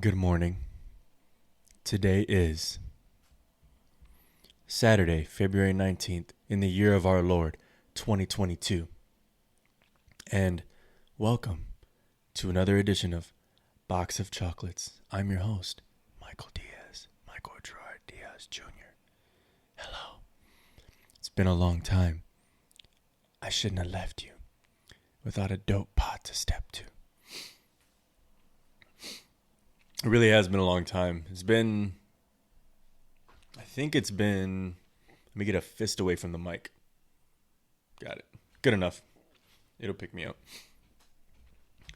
Good morning. Today is Saturday, February 19th, in the year of our Lord, 2022. And welcome to another edition of Box of Chocolates. I'm your host, Michael Gerard Diaz Jr. Hello. It's been a long time. I shouldn't have left you without a dope pot to step to. It really has been a long time. Let me get a fist away from the mic. Got it. Good enough. It'll pick me up.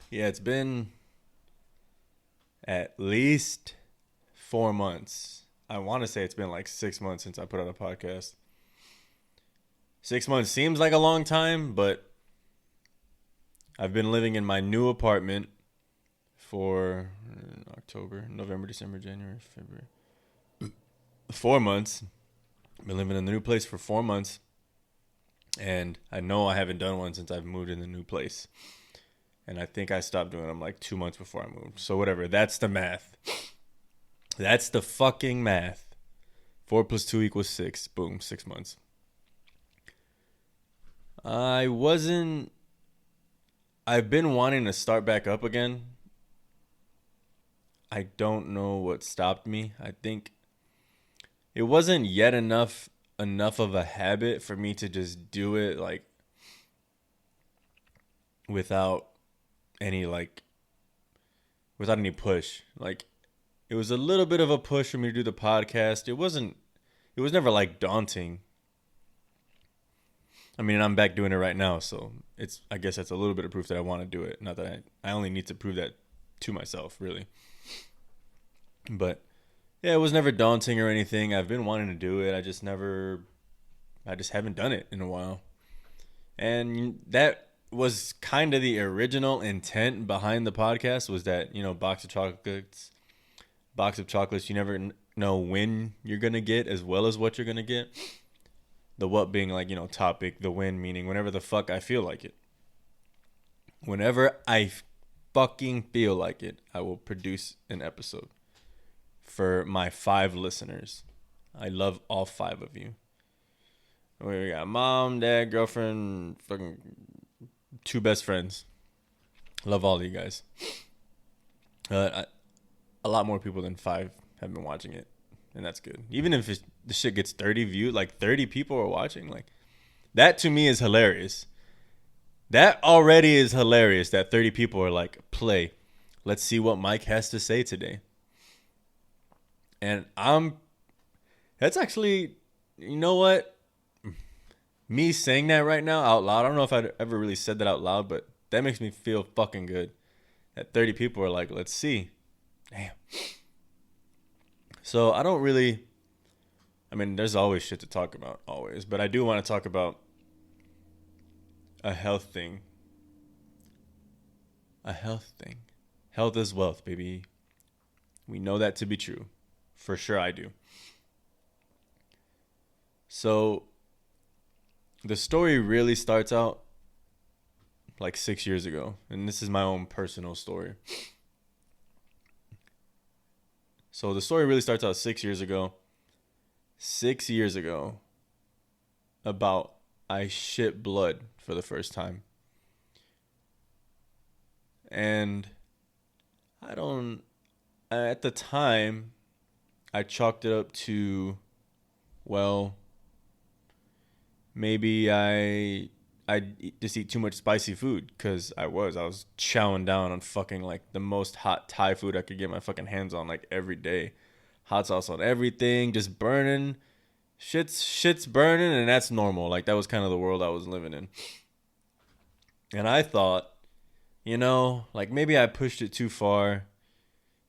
Yeah, it's been at least 4 months. I want to say it's been like 6 months since I put out a podcast. 6 months seems like a long time, but I've been living in my new apartment for October, November, December, January, February. 4 months. I've been living in the new place for 4 months. And I know I haven't done one since I've moved in the new place. And I think I stopped doing them like 2 months before I moved. So whatever. That's the math. That's the fucking math. 4 plus 2 equals 6. Boom. 6 months. I've been wanting to start back up again. I don't know what stopped me. I think it wasn't yet enough of a habit for me to just do it like without any push. Like it was a little bit of a push for me to do the podcast. It was never like daunting. I mean, I'm back doing it right now, so I guess that's a little bit of proof that I want to do it. Not that I only need to prove that to myself, really. But yeah, it was never daunting or anything. I've been wanting to do it. I just haven't done it in a while. And that was kind of the original intent behind the podcast, was that, box of chocolates, you never know when you're going to get as well as what you're going to get. The what being like, topic, the when meaning whenever the fuck I feel like it. Whenever I fucking feel like it, I will produce an episode. For my 5 listeners. I love all 5 of you. We got mom, dad, girlfriend, fucking 2 best friends. Love all of you guys. A lot more people than 5 have been watching it. And that's good. Even if the shit gets 30 views, like 30 people are watching. Like that to me is hilarious. That already is hilarious that 30 people are like, play. Let's see what Mike has to say today. And that's actually, you know what? Me saying that right now out loud, I don't know if I'd ever really said that out loud, but that makes me feel fucking good. That 30 people are like, let's see. Damn. So there's always shit to talk about, always. But I do want to talk about a health thing. A health thing. Health is wealth, baby. We know that to be true. For sure I do. So the story really starts out like 6 years ago. And this is my own personal story. So the story really starts out 6 years ago. 6 years ago, about I shit blood for the first time. And at the time, I chalked it up to, well, maybe I just eat too much spicy food, because I was chowing down on fucking like the most hot Thai food I could get my fucking hands on like every day. Hot sauce on everything, just burning. Shit's burning, and that's normal. Like that was kind of the world I was living in. And I thought, like maybe I pushed it too far.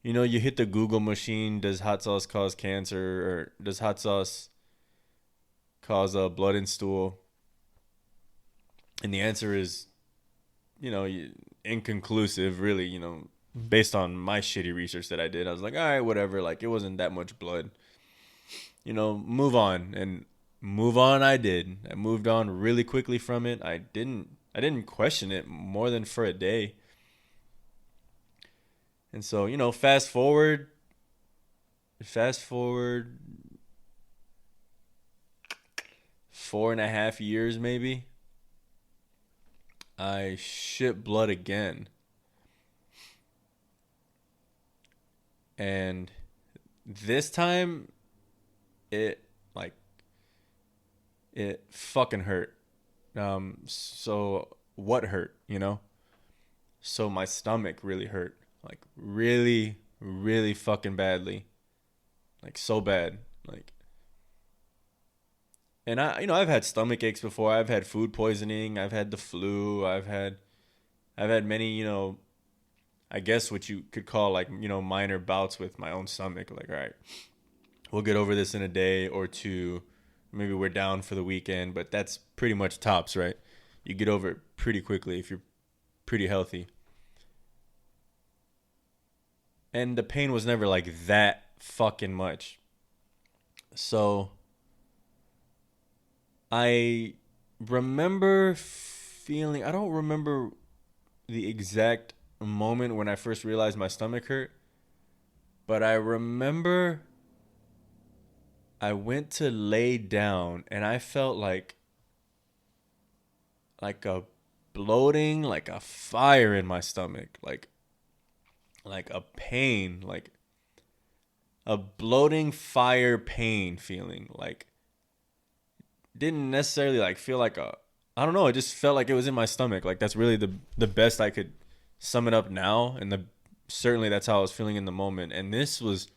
You hit the Google machine. Does hot sauce cause cancer? Or does hot sauce cause blood in stool? And the answer is, inconclusive, really, based on my shitty research that I did. I was like, all right, whatever. Like, it wasn't that much blood. Move on. And move on I did. I moved on really quickly from it. I didn't question it more than for a day. And so, fast forward 4.5 years maybe, I shit blood again. And this time it like it fucking hurt. So what hurt, So my stomach really hurt. Like really, really fucking badly. Like so bad. Like and I've had stomach aches before. I've had food poisoning, I've had the flu, I've had many, I guess what you could call like, minor bouts with my own stomach. Like, all right, we'll get over this in a day or two. Maybe we're down for the weekend, but that's pretty much tops, right? You get over it pretty quickly if you're pretty healthy. And the pain was never like that fucking much. So I remember feeling, I don't remember the exact moment when I first realized my stomach hurt, but I remember I went to lay down and I felt like a bloating, like a fire in my stomach, like a pain, like a bloating fire pain feeling. Like didn't necessarily like feel like a, I don't know, it just felt like it was in my stomach. Like that's really the best I could sum it up now, and the certainly that's how I was feeling in the moment. And it was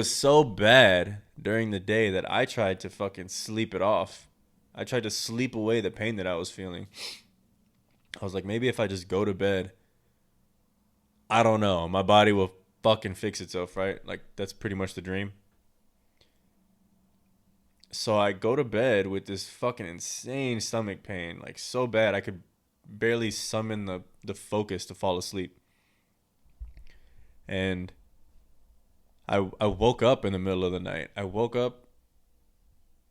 so bad during the day that I tried to fucking sleep it off. I tried to sleep away the pain that I was feeling. I was like, maybe if I just go to bed, I don't know, my body will fucking fix itself, right? Like that's pretty much the dream. So I go to bed with this fucking insane stomach pain, like so bad I could barely summon the focus to fall asleep. And I woke up in the middle of the night. I woke up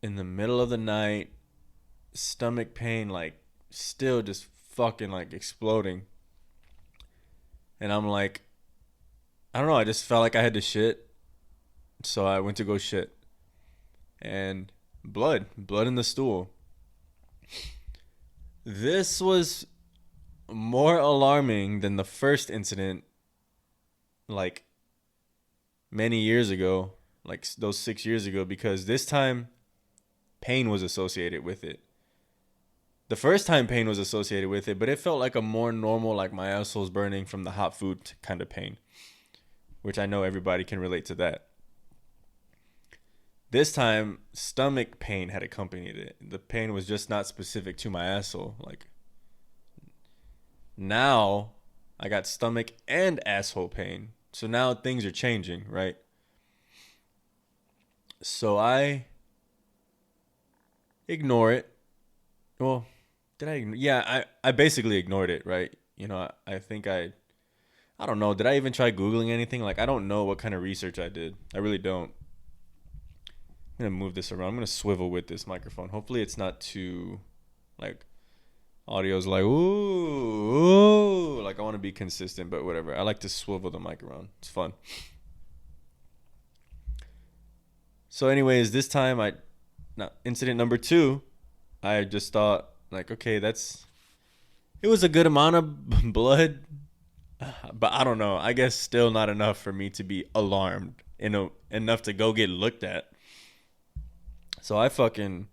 in the middle of the night, stomach pain like still just fucking like exploding. And I'm like, I don't know, I just felt like I had to shit. So I went to go shit. And blood in the stool. This was more alarming than the first incident, like many years ago, like those 6 years ago, because this time pain was associated with it. The first time pain was associated with it, but it felt like a more normal, like my asshole's burning from the hot food kind of pain, which I know everybody can relate to that. This time, stomach pain had accompanied it. The pain was just not specific to my asshole. Like, now I got stomach and asshole pain. So now things are changing, right? So I ignore it. Well, did I? Yeah, I basically ignored it, right? I think I don't know. Did I even try Googling anything? Like, I don't know what kind of research I did. I really don't. I'm going to move this around. I'm going to swivel with this microphone. Hopefully it's not too, like, audio's like, ooh, like I want to be consistent, but whatever. I like to swivel the mic around. It's fun. So anyways, this time incident number 2, I just thought like, okay, it was a good amount of blood, but I don't know. I guess still not enough for me to be alarmed, enough to go get looked at. So I don't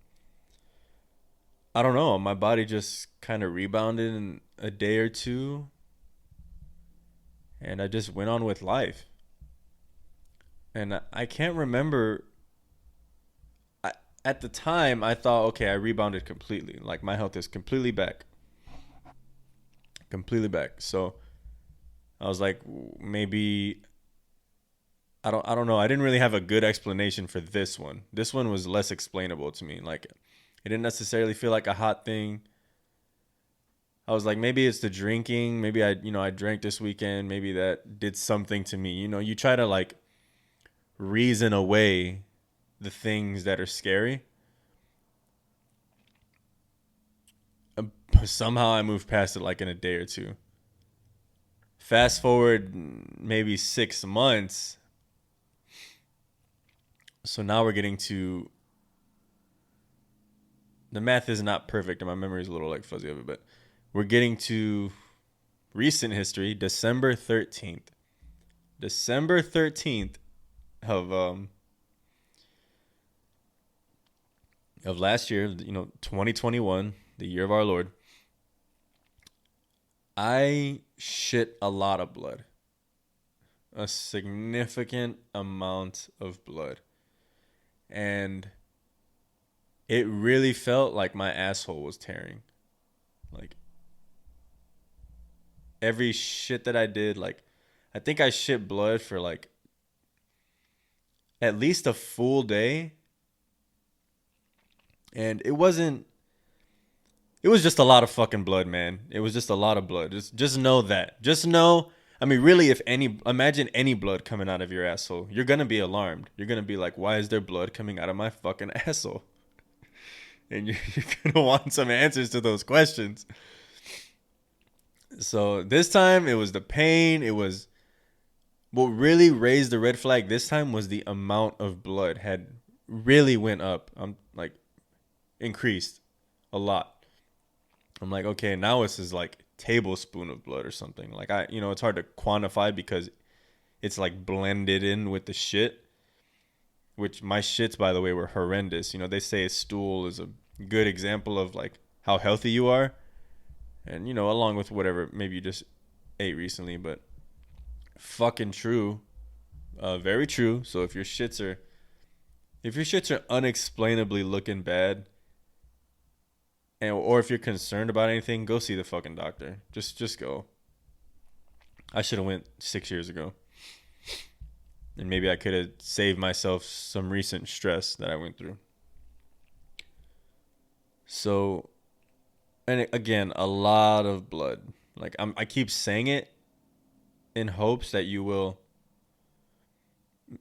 know. My body just kind of rebounded in a day or two, and I just went on with life. And I can't remember. At the time, I thought, okay, I rebounded completely. Like my health is completely back, completely back. So I was like, maybe I don't know. I didn't really have a good explanation for this one. This one was less explainable to me. Like it didn't necessarily feel like a hot thing. I was like, maybe it's the drinking. Maybe I drank this weekend. Maybe that did something to me. You try to like reason away the things that are scary. Somehow I moved past it like in a day or two. Fast forward maybe 6 months. So now we're getting to, the math is not perfect and my memory is a little like fuzzy of it, but we're getting to recent history, December 13th. December 13th of last year, 2021, the year of our Lord. I shit a lot of blood. A significant amount of blood. And it really felt like my asshole was tearing. Like, every shit that I did, like, I think I shit blood for like at least a full day. And it was just a lot of fucking blood, man. It was just a lot of blood. Just know that. Just know, I mean, really, imagine any blood coming out of your asshole. You're going to be alarmed. You're going to be like, why is there blood coming out of my fucking asshole? And you're going to want some answers to those questions. So this time it was the pain. It was, what really raised the red flag this time was the amount of blood had really went up. Like, increased a lot. I'm like, okay, now this is like tablespoon of blood or something. Like, it's hard to quantify because it's like blended in with the shit. Which my shits, by the way, were horrendous. They say a stool is a good example of like how healthy you are. And, along with whatever maybe you just ate recently, but fucking true. Very true. So if your shits are unexplainably looking bad, or if you're concerned about anything, go see the fucking doctor. Just go. I should have went 6 years ago. And maybe I could have saved myself some recent stress that I went through. So, and again, a lot of blood. Like, I keep saying it in hopes that you will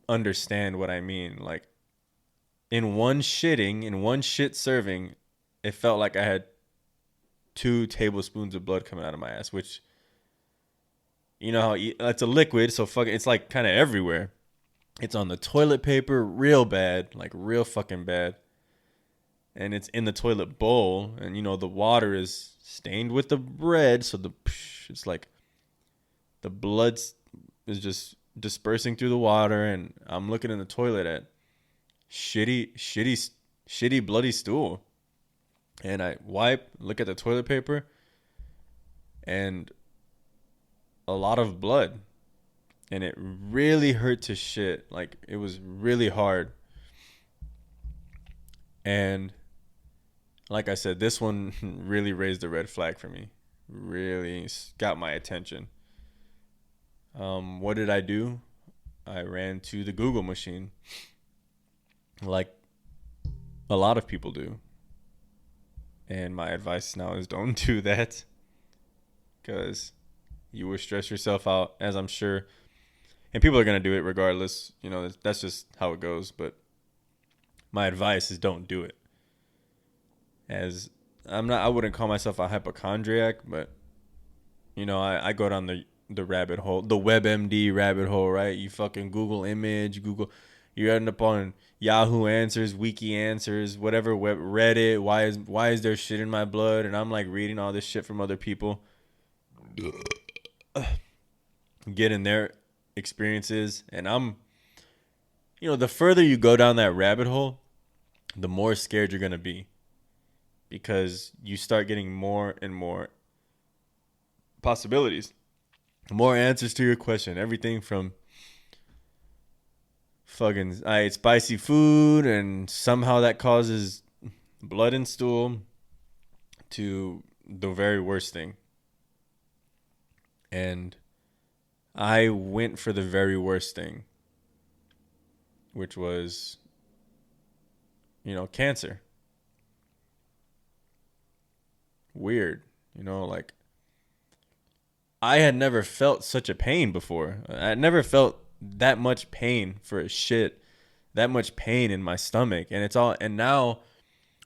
understand what I mean. Like, in one shit serving, it felt like I had 2 tablespoons of blood coming out of my ass, which, how it's a liquid, so it's like kind of everywhere. It's on the toilet paper real bad, like real fucking bad. And it's in the toilet bowl, and the water is stained with the bread, so it's like the blood is just dispersing through the water, and I'm looking in the toilet at shitty bloody stool. And I look at the toilet paper, and a lot of blood. And it really hurt to shit. Like, it was really hard. And like I said, this one really raised the red flag for me. Really got my attention. What did I do? I ran to the Google machine. Like a lot of people do. And my advice now is don't do that. Because you will stress yourself out, as I'm sure. And people are going to do it regardless. That's just how it goes. But my advice is don't do it. As I wouldn't call myself a hypochondriac, but, I go down the rabbit hole, the WebMD rabbit hole, right? You fucking Google image, you end up on Yahoo Answers, Wiki Answers, whatever, Reddit. Why is there shit in my blood? And I'm like reading all this shit from other people. Getting their experiences, and I'm, the further you go down that rabbit hole, the more scared you're going to be, because you start getting more and more possibilities, more answers to your question. Everything from fucking I ate spicy food and somehow that causes blood and stool, to the very worst thing. And I went for the very worst thing, which was, cancer. Weird. Like, I had never felt such a pain before. I had never felt that much pain for a shit, that much pain in my stomach. And now,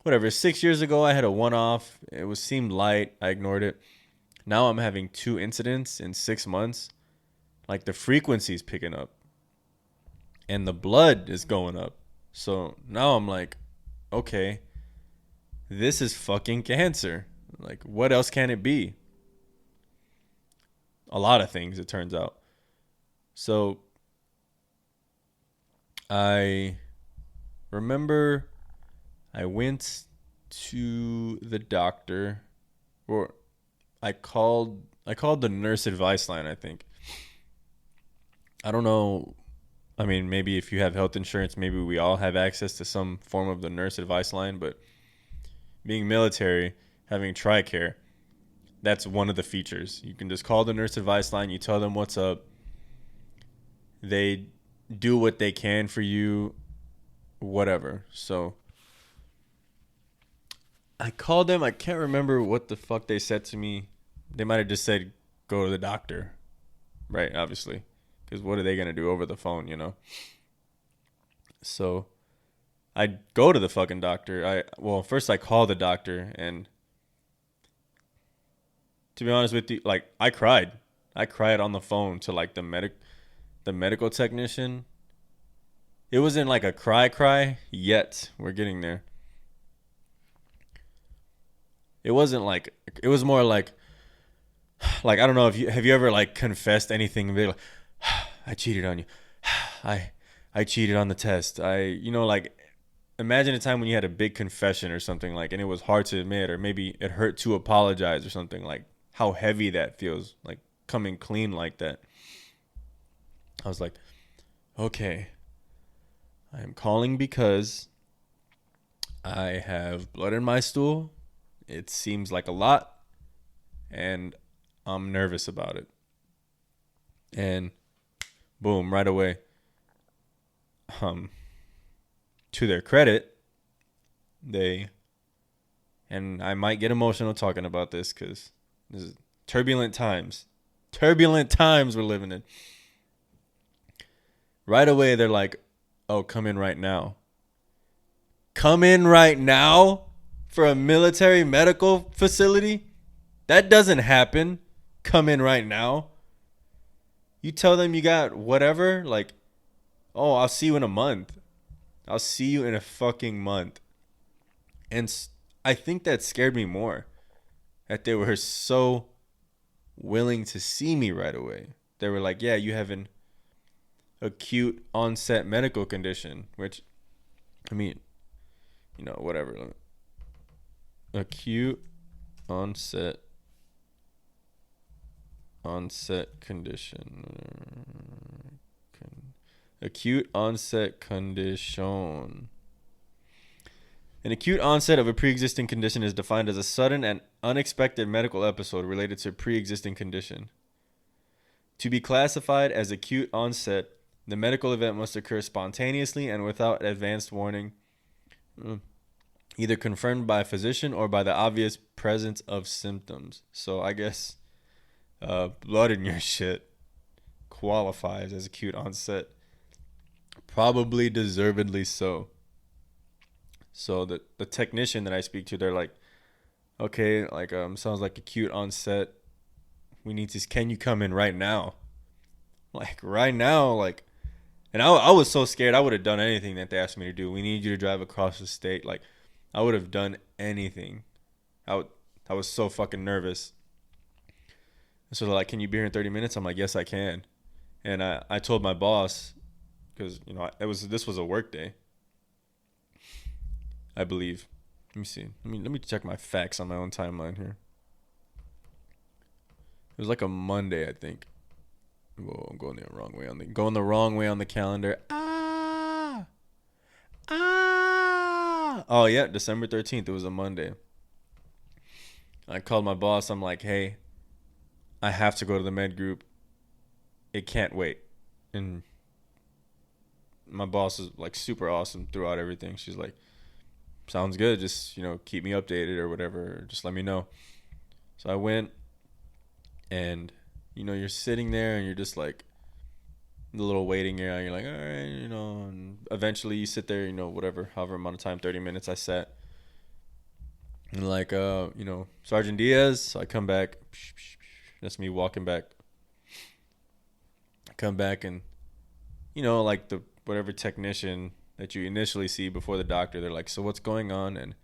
whatever, 6 years ago, I had a one-off. Seemed light. I ignored it. Now I'm having 2 incidents in 6 months. Like the frequency's picking up and the blood is going up. So now I'm like, okay, this is fucking cancer. Like, what else can it be? A lot of things, it turns out. So I remember I went to the doctor, or I called the nurse advice line, I think. I don't know. I mean, maybe if you have health insurance, maybe we all have access to some form of the nurse advice line, but being military, having TRICARE, that's one of the features. You can just call the nurse advice line, you tell them what's up. They do what they can for you, whatever. So I called them. I can't remember what the fuck they said to me. They might have just said, go to the doctor. Right, obviously. Because what are they going to do over the phone, you know? So I go to the fucking doctor. First I call the doctor, and to be honest with you, like, I cried. I cried on the phone to like the medical technician. It wasn't like a cry yet. We're getting there. It wasn't like, it was more like I don't know if you have you ever like confessed anything. Like, I cheated on you. I cheated on the test. Like, imagine a time when you had a big confession or something, like, and it was hard to admit, or maybe it hurt to apologize or something, like how heavy that feels, like coming clean like that. I was like, okay, I am calling because I have blood in my stool. It seems like a lot, and I'm nervous about it. And boom, right away. To their credit, and I might get emotional talking about this because this is turbulent times we're living in. Right away, they're like, oh, come in right now. Come in right now for a military medical facility? That doesn't happen. Come in right now. You tell them you got whatever, like, oh, I'll see you in a month. I'll see you in a fucking month. And I think that scared me more, that they were so willing to see me right away. They were like, yeah, you have an acute onset medical condition, which, I mean, whatever. Acute onset condition. Acute onset condition. An acute onset of a pre-existing condition is defined as a sudden and unexpected medical episode related to a pre-existing condition. To be classified as acute onset, the medical event must occur spontaneously and without advanced warning, either confirmed by a physician or by the obvious presence of symptoms. So I guess blood in your shit qualifies as acute onset. Probably deservedly so. So the technician that I speak to, they're like, okay, like, sounds like acute onset. Can you come in right now? Like, right now, like, and I was so scared. I would have done anything that they asked me to do. We need you to drive across the state. Like, I would have done anything. I was so fucking nervous. So they're like, can you be here in 30 minutes? I'm like, yes, I can. And I told my boss, because, this was a work day, I believe. Let me see. Let me check my facts on my own timeline here. It was like a Monday, I think. Whoa, I'm going the wrong way on the calendar. Oh yeah, December 13th. It was a Monday. I called my boss. I'm like, hey, I have to go to the med group. It can't wait. And my boss is like super awesome throughout everything. She's like, sounds good. Just, keep me updated or whatever. Or just let me know. So I went, and, you're sitting there and you're just like, the little waiting area. You're like, all right, and eventually you sit there, whatever, however amount of time, 30 minutes I sat. And like, Sergeant Diaz. So I come back. That's me walking back. I come back and, you know, like the whatever technician that you initially see before the doctor, they're like, so what's going on? And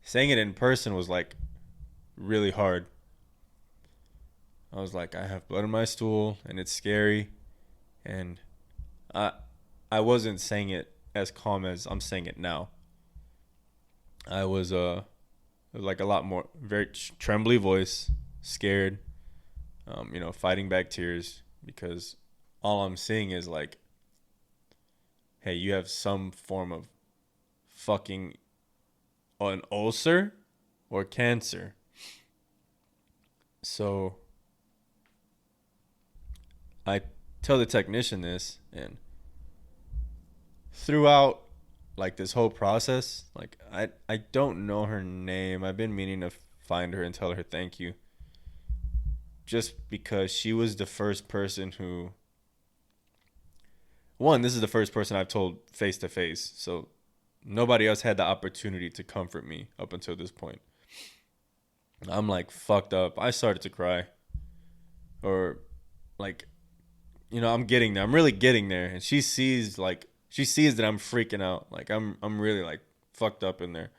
saying it in person was like really hard. I was like, I have blood in my stool and it's scary. And I I wasn't saying it as calm as I'm saying it now. I was like a lot more very trembly voice, scared, you know, fighting back tears because all I'm seeing is like, hey, you have some form of fucking an ulcer or cancer. So I tell the technician this, and throughout like this whole process, like I don't know her name. I've been meaning to find her and tell her thank you. Just because she was the first person who one, this is the first person I've told face to face. So nobody else had the opportunity to comfort me up until this point. I'm like fucked up. I started to cry. Or like, you know, I'm getting there. I'm really getting there. And she sees that I'm freaking out. Like I'm really like fucked up in there.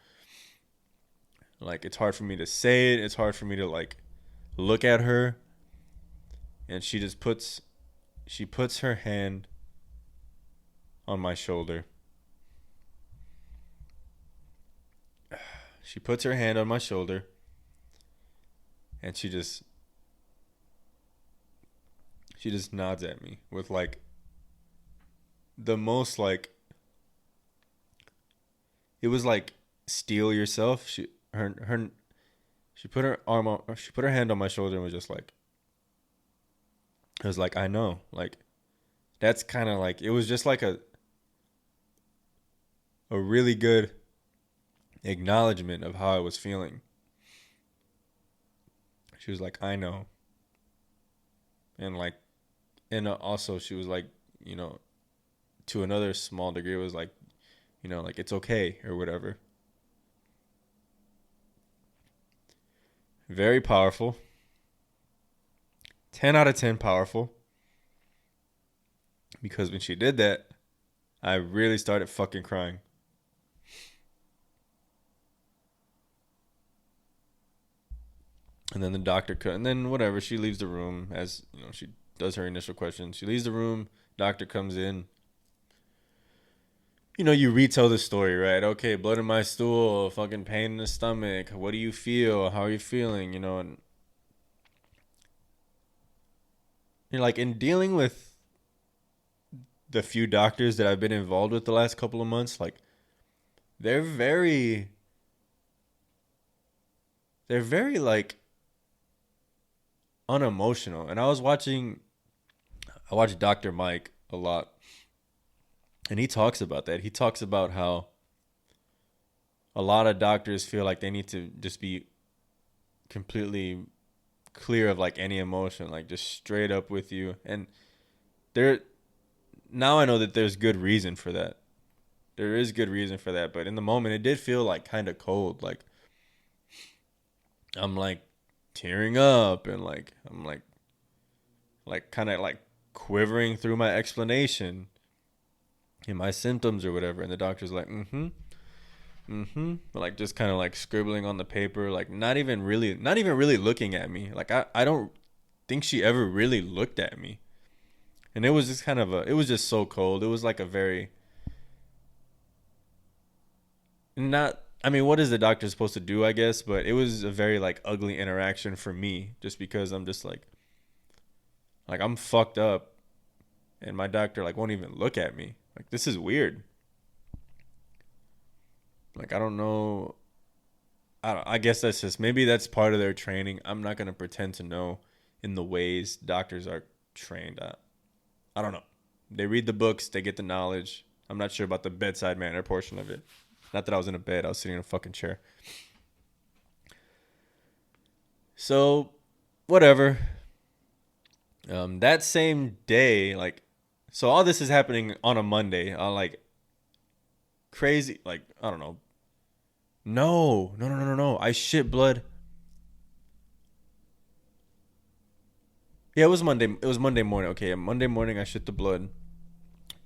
Like it's hard for me to say it. It's hard for me to like look at her. And she puts her hand on my shoulder. She puts her hand on my shoulder and she just nods at me with like the most like it was like steel yourself. She put her arm on she put her hand on my shoulder and was just like it was like I know. Like that's kind of like it was just like a really good acknowledgement of how I was feeling. She was like, I know. And like, and also she was like, you know, to another small degree, it was like, you know, like it's okay or whatever. Very powerful. 10 out of 10 powerful. Because when she did that, I really started fucking crying. And then the doctor and then whatever, she leaves the room as, you know, she does her initial questions. She leaves the room, doctor comes in. You know, you retell the story, right? Okay, blood in my stool, fucking pain in the stomach. What do you feel? How are you feeling? You know, and you're like in dealing with the few doctors that I've been involved with the last couple of months, like they're very like unemotional. And I watched Dr. Mike a lot. And he talks about that. He talks about how a lot of doctors feel like they need to just be completely clear of like any emotion, like just straight up with you. And there now I know that there's good reason for that. There is good reason for that, but in the moment it did feel like kind of cold. Like I'm like tearing up and like I'm like kind of like quivering through my explanation and my symptoms or whatever, and the doctor's like, like just kind of like scribbling on the paper, like not even really looking at me. Like I don't think she ever really looked at me. And it was just kind of it was just so cold. It was like a very not I mean, what is the doctor supposed to do, I guess, but it was a very like ugly interaction for me just because I'm just like I'm fucked up and my doctor like won't even look at me. Like this is weird. Like I don't know. I guess that's just maybe that's part of their training. I'm not gonna pretend to know in the ways doctors are trained. I don't know. They read the books, they get the knowledge. I'm not sure about the bedside manner portion of it. Not that I was in a bed, I was sitting in a fucking chair. So, whatever. That same day, like, so all this is happening on a Monday. On like crazy, like I don't know. No. I shit blood. Yeah, it was Monday. It was Monday morning. Okay, Monday morning I shit the blood.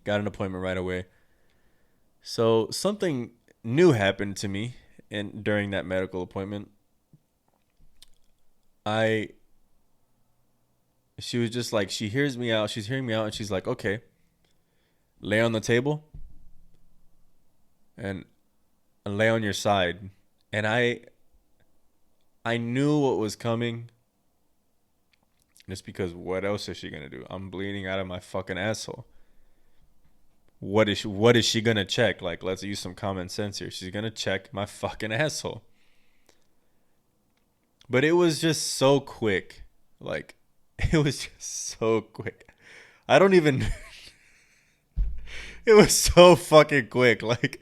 Got an appointment right away. So something new happened to me, and during that medical appointment, I she was just like, she hears me out. She's hearing me out, and she's like, okay, lay on the table and lay on your side. And I knew what was coming, just because what else is she gonna do? I'm bleeding out of my fucking asshole. What is she gonna check? Like, let's use some common sense here. She's gonna check my fucking asshole. But it was just so quick. Like, it was just so quick. I don't even. It was so fucking quick. Like,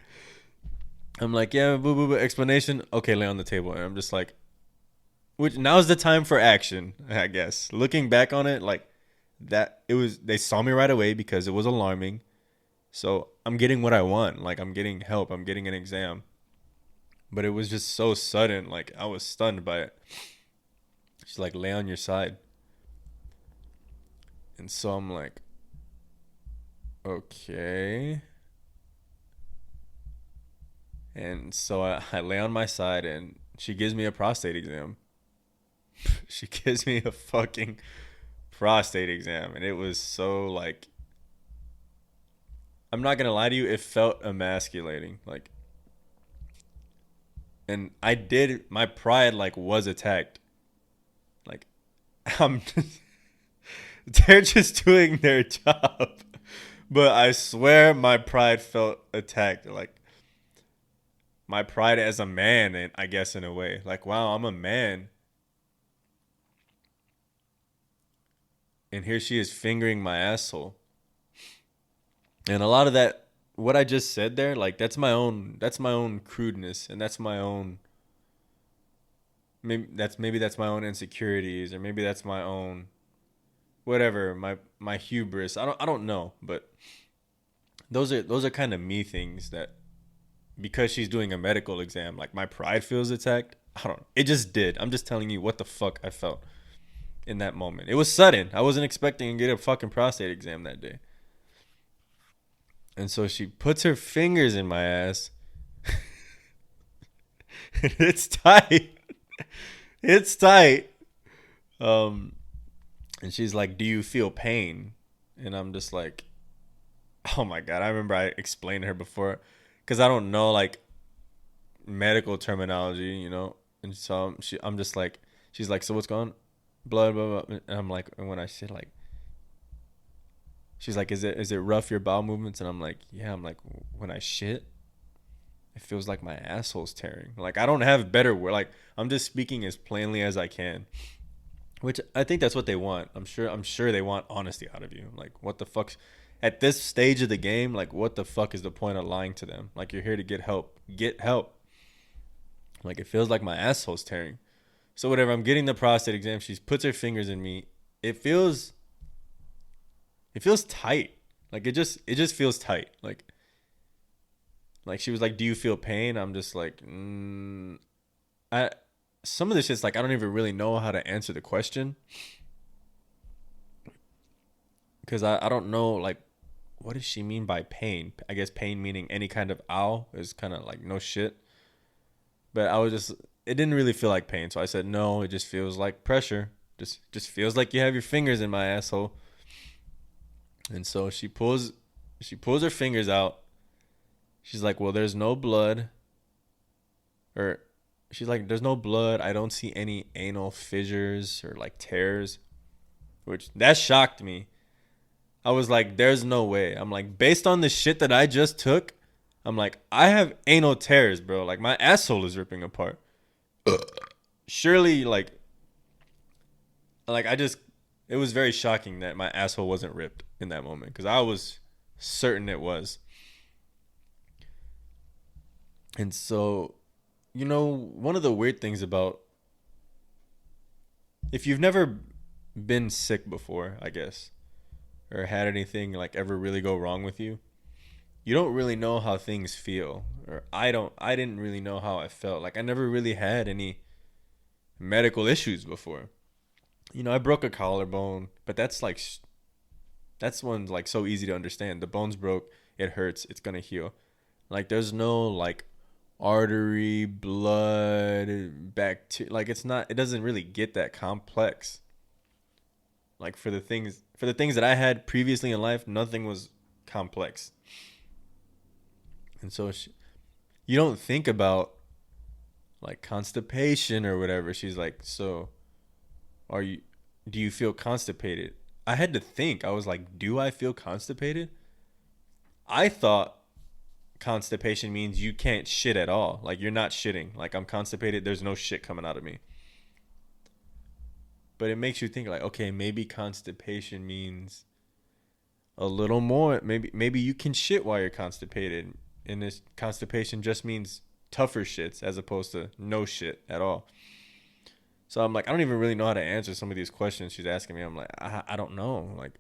I'm like, yeah, boo boo boo. Explanation. Okay, lay on the table. And I'm just like, which now's the time for action, I guess. Looking back on it, like, that it was. They saw me right away because it was alarming. So I'm getting what I want. Like, I'm getting help. I'm getting an exam. But it was just so sudden. Like, I was stunned by it. She's like, lay on your side. And so I'm like, okay. And so I lay on my side, and she gives me a prostate exam. She gives me a fucking prostate exam. And it was so, like, I'm not going to lie to you, it felt emasculating. Like, and my pride, like, was attacked. Like, I'm just, they're just doing their job. But I swear my pride felt attacked. Like, my pride as a man, and I guess, in a way. Like, wow, I'm a man. And here she is fingering my asshole. And a lot of that, what I just said there, like, that's my own crudeness, and that's my own, maybe that's my own insecurities, or maybe that's my own whatever, my hubris. I don't know, but those are kind of me things that, because she's doing a medical exam, like, my pride feels attacked. I don't. It just did. I'm just telling you what the fuck I felt in that moment. It was sudden. I wasn't expecting to get a fucking prostate exam that day. And so she puts her fingers in my ass. And it's tight. It's tight. Um, and she's like, "Do you feel pain?" And I'm just like, "Oh my god!" I remember I explained to her before, because I don't know, like, medical terminology. And so I'm just like, she's like, "So what's going on?" Blah blah blah. And I'm like, and when I said, like, she's like, "Is it rough, your bowel movements?" And I'm like, "Yeah." I'm like, when I shit, it feels like my asshole's tearing. Like, I don't have better word. Like, I'm just speaking as plainly as I can, which I think that's what they want. I'm sure they want honesty out of you. Like, what the fuck? At this stage of the game, like, what the fuck is the point of lying to them? Like, you're here to get help. Get help. Like, it feels like my asshole's tearing. So whatever, I'm getting the prostate exam. She puts her fingers in me. It feels tight. Like, it just feels tight. Like she was like, "Do you feel pain?" I'm just like, I some of this shit's like, I don't even really know how to answer the question, because I don't know, like, what does she mean by pain? I guess pain meaning any kind of ow is kind of like no shit. But it didn't really feel like pain, so I said no. It just feels like pressure. Just feels like you have your fingers in my asshole. And so she pulls her fingers out. She's like, "Well, there's no blood." Or she's like, "There's no blood. I don't see any anal fissures or, like, tears." Which, that shocked me. I was like, "There's no way." I'm like, based on the shit that I just took, I'm like, I have anal tears, bro. Like, my asshole is ripping apart. Surely, like I just, it was very shocking that my asshole wasn't ripped in that moment, because I was certain it was. And so, one of the weird things about, if you've never been sick before, I guess, or had anything, like, ever really go wrong with you, you don't really know how things feel. Or I didn't really know how I felt. Like, I never really had any medical issues before. I broke a collarbone, but that's like that's one's like so easy to understand. The bone's broke, it hurts, it's gonna heal. Like there's no like artery, blood, bacteria. Like it doesn't really get that complex. Like for the things that I had previously in life, nothing was complex. And so you don't think about like constipation or whatever. She's like, "So, are you do you feel constipated?" I had to think. I was like, "Do I feel constipated?" I thought constipation means you can't shit at all. Like you're not shitting. Like I'm constipated, there's no shit coming out of me. But it makes you think like, okay, maybe constipation means a little more. Maybe you can shit while you're constipated. And this constipation just means tougher shits as opposed to no shit at all. So I'm like, I don't even really know how to answer some of these questions she's asking me. I'm like, I don't know. Like,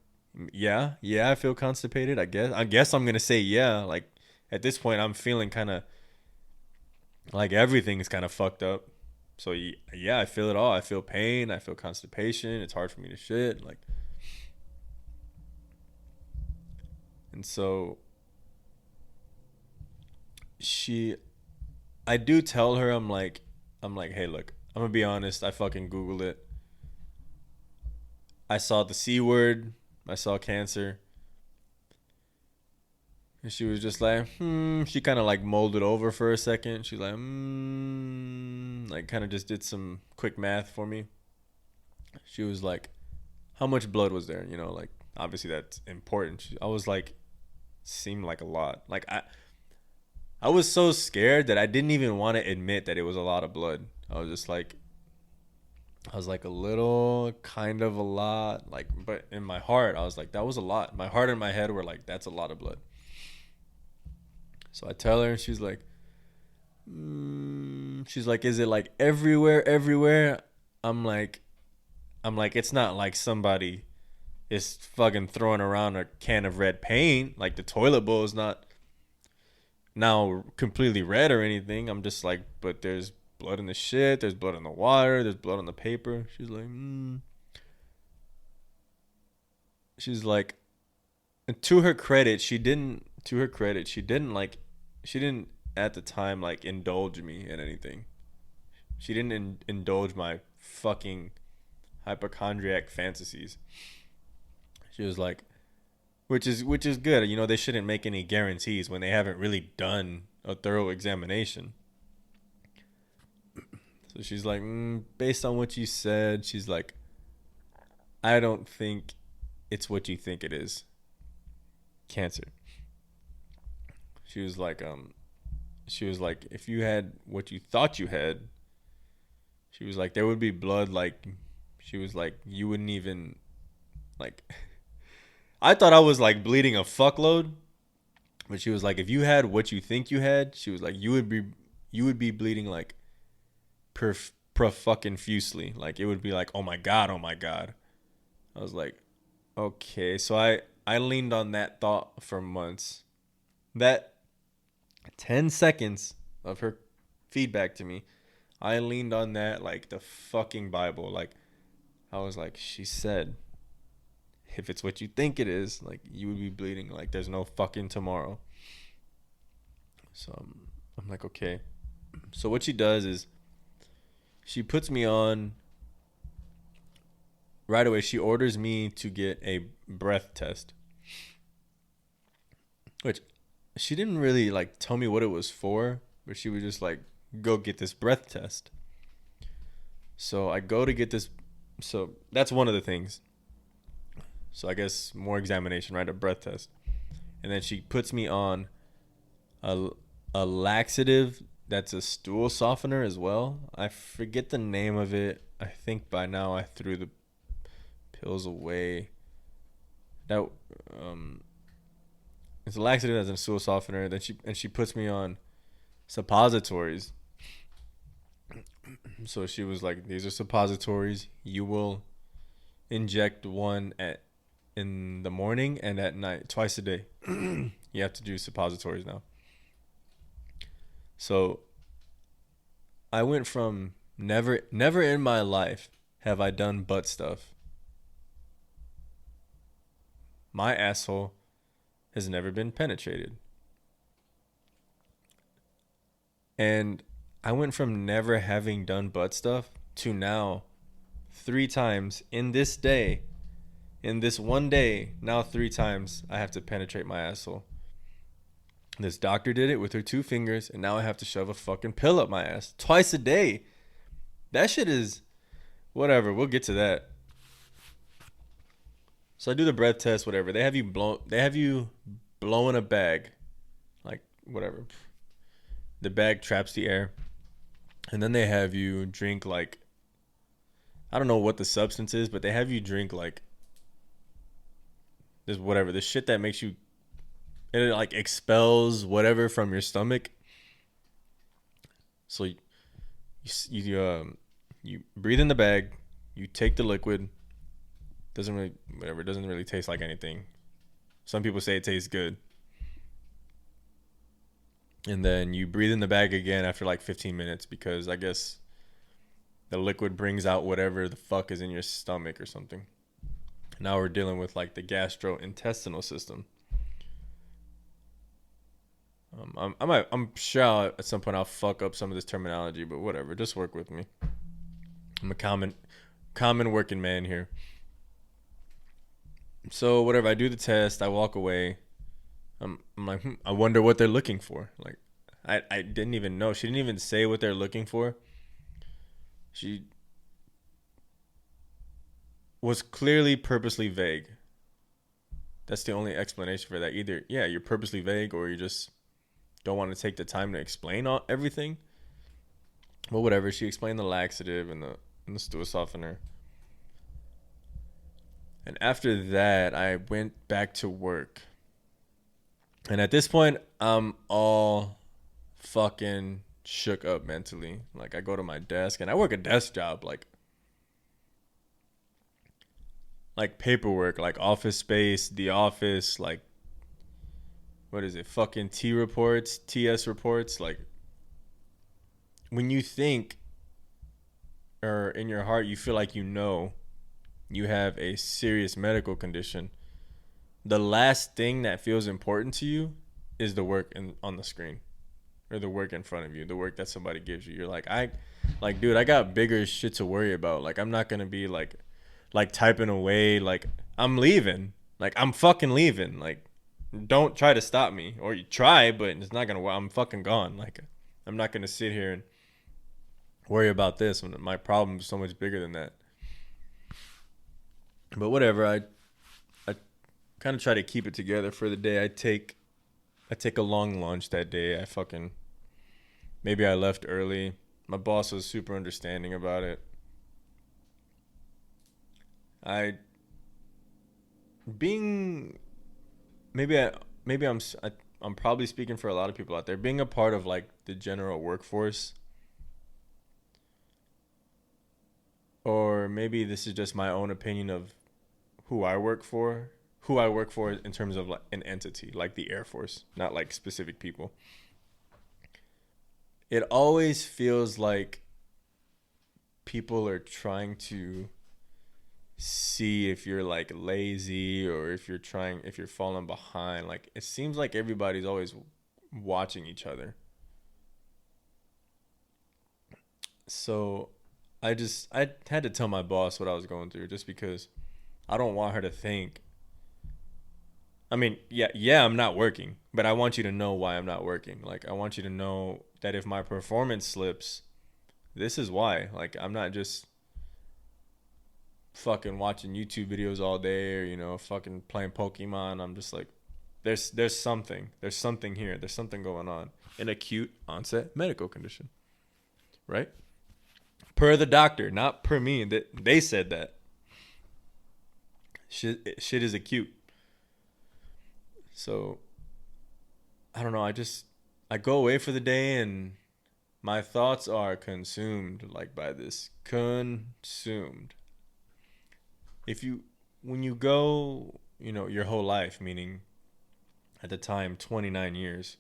yeah, I feel constipated. I guess I'm gonna say yeah. Like at this point, I'm feeling kind of like everything's kind of fucked up. So yeah, I feel it all. I feel pain. I feel constipation. It's hard for me to shit. Like, and so she, I do tell her, I'm like, hey, look, I'm gonna be honest. I fucking Googled it. I saw the C word. I saw cancer. And she was just like, She kind of like molded over for a second. She's like, Like kind of just did some quick math for me. She was like, how much blood was there? Like obviously that's important. I was like, seemed like a lot. Like I was so scared that I didn't even want to admit that it was a lot of blood. I was like a little, kind of a lot. Like, but in my heart, I was like, that was a lot. My heart and my head were like, that's a lot of blood. So I tell her, and she's like, is it like everywhere? I'm like, it's not like somebody is fucking throwing around a can of red paint. Like the toilet bowl is not now completely red or anything. I'm just like, but there's blood in the shit. There's blood in the water. There's blood on the paper. She's like, She's like, and to her credit, she didn't. To her credit, she didn't at the time like indulge me in anything. She didn't indulge my fucking hypochondriac fantasies. She was like, which is good. They shouldn't make any guarantees when they haven't really done a thorough examination. So she's like, based on what you said, she's like, I don't think it's what you think it is. Cancer. She was like, if you had what you thought you had, she was like, there would be blood. Like, she was like, you wouldn't even like. I thought I was like bleeding a fuckload, but she was like, if you had what you think you had, she was like, you would be bleeding like per fucking fusely. Like it would be like, oh my god, oh my god. I was like, okay. So I leaned on that thought for months. That 10 seconds of her feedback to me, I leaned on that like the fucking Bible. Like I was like, she said, if it's what you think it is, like you would be bleeding like there's no fucking tomorrow. So I'm like, okay. So what she does is she puts me on right away. She orders me to get a breath test, which she didn't really like tell me what it was for, but she was just like, go get this breath test. So I go to get this. So that's one of the things. So I guess more examination, right? A breath test. And then she puts me on a, a laxative that's a stool softener as well. I forget the name of it. I think by now I threw the pills away. That it's a laxative that's a stool softener. Then she puts me on suppositories. So she was like, these are suppositories. You will inject one in the morning and at night, twice a day. You have to do suppositories now. So I went from never in my life have I done butt stuff. My asshole has never been penetrated. And I went from never having done butt stuff to now 3 times in this day, in this one day, now 3 times I have to penetrate my asshole. This doctor did it with her 2 fingers, and now I have to shove a fucking pill up my ass twice a day. That shit is whatever. We'll get to that. So I do the breath test, whatever. They have you blow in a bag, like whatever. The bag traps the air, and then they have you drink like, I don't know what the substance is, but they have you drink like this shit that makes you, it like expels whatever from your stomach. So you breathe in the bag, you take the liquid. Doesn't really taste like anything. Some people say it tastes good. And then you breathe in the bag again after like 15 minutes because I guess the liquid brings out whatever the fuck is in your stomach or something. Now we're dealing with like the gastrointestinal system. I'm sure at some point I'll fuck up some of this terminology, but whatever. Just work with me. I'm a common working man here. So whatever, I do the test, I walk away. I'm like, I wonder what they're looking for. Like, I didn't even know. She didn't even say what they're looking for. She was clearly purposely vague. That's the only explanation for that. Either, yeah, you're purposely vague, or you just don't want to take the time to explain everything. Well, whatever. She explained the laxative and the stool softener. And after that, I went back to work. And at this point, I'm all fucking shook up mentally. Like, I go to my desk, and I work a desk job, like paperwork, like office space, the office, like, what is it? Fucking TS reports. Like, when you think, or in your heart, you feel like you have a serious medical condition, the last thing that feels important to you is the work on the screen, or the work in front of you, the work that somebody gives you. You're like, dude, I got bigger shit to worry about. Like, I'm not going to be like typing away. Like, I'm leaving. Like, I'm fucking leaving. Like, don't try to stop me, or you try, but it's not going to, I'm fucking gone. Like, I'm not going to sit here and worry about this when my problem is so much bigger than that. But whatever, I kind of try to keep it together for the day. I take a long lunch that day. Maybe I left early. My boss was super understanding about it. I'm probably speaking for a lot of people out there. Being a part of like the general workforce, or maybe this is just my own opinion of who I work for in terms of like an entity, like the Air Force, not like specific people. It always feels like people are trying to see if you're like lazy, or if you're falling behind. Like, it seems like everybody's always watching each other. So I had to tell my boss what I was going through, just because I don't want her to think. I mean, yeah, I'm not working, but I want you to know why I'm not working. Like, I want you to know that if my performance slips, this is why. Like, I'm not just fucking watching YouTube videos all day, or, fucking playing Pokemon. I'm just like, there's something here. There's something going on. An acute onset medical condition, right? Per the doctor, not per me. They said that. Shit is acute. So, I don't know. I go away for the day, and my thoughts are consumed, like, by this. Consumed. When you go, your whole life, meaning at the time 29 years,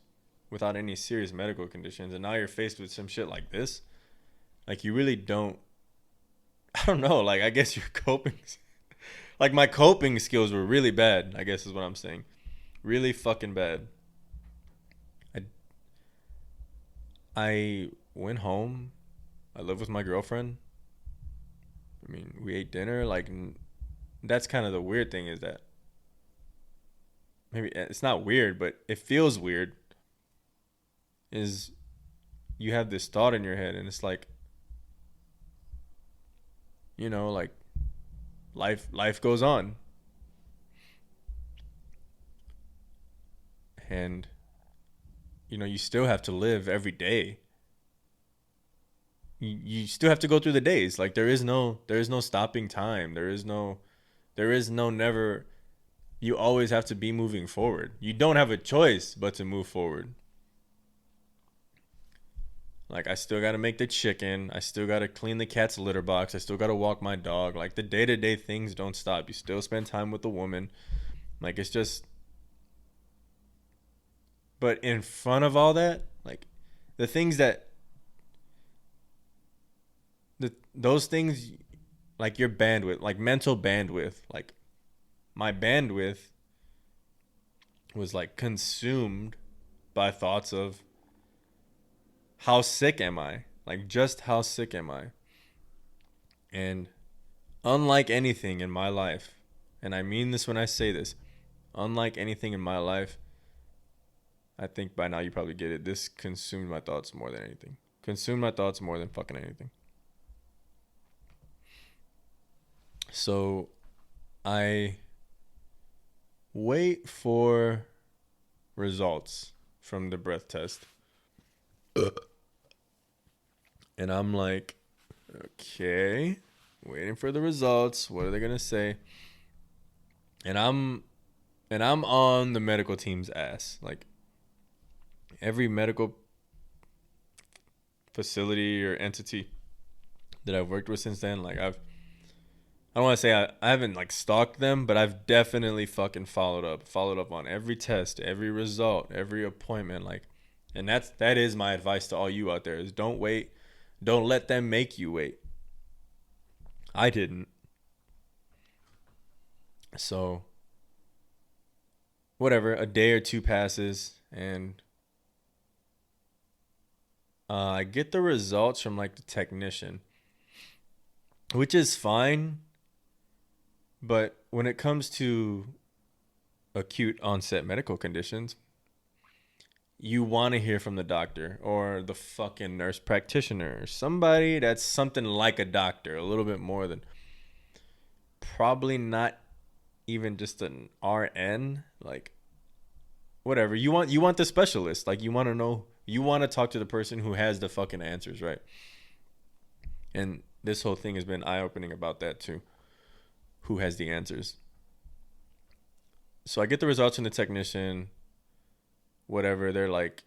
without any serious medical conditions, and now you're faced with some shit like this, like, you really don't, I don't know. Like, I guess your coping, like my coping skills were really bad. I guess is what I'm saying. Really fucking bad. I I went home. I lived with my girlfriend. I mean, we ate dinner. Like, that's kind of the weird thing is that maybe it's not weird, but it feels weird. Is you have this thought in your head, and it's like, like life goes on, and you still have to live every day. You still have to go through the days. Like there is no stopping time. There is no never. You always have to be moving forward. You don't have a choice but to move forward. Like I still got to make the chicken. I still got to clean the cat's litter box. I still got to walk my dog. Like the day-to-day things don't stop. You still spend time with the woman. Like it's just. But in front of all that, like the things that those things, like your bandwidth, like mental bandwidth, like my bandwidth was like consumed by thoughts of how sick am I? Like just how sick am I? And unlike anything in my life, and I mean this when I say this, unlike anything in my life, I think by now you probably get it. This consumed my thoughts more than anything. Consumed my thoughts more than fucking anything. So I wait for results from the breath test. And I'm like, okay, waiting for the results. What are they gonna say? And I'm on the medical team's ass. Like every medical facility or entity that I've worked with since then, like I don't want to say I haven't like stalked them, but I've definitely fucking followed up on every test, every result, every appointment. Like, and that is my advice to all you out there is don't wait. Don't let them make you wait. I didn't. So, whatever, a day or two passes and I get the results from like the technician, which is fine. But when it comes to acute onset medical conditions, you want to hear from the doctor or the fucking nurse practitioner, somebody that's something like a doctor, a little bit more than probably not even just an RN, like whatever. You want the specialist, like you want to know, you want to talk to the person who has the fucking answers, right? And this whole thing has been eye-opening about that too. Who has the answers? So I get the results from the technician, whatever. They're like,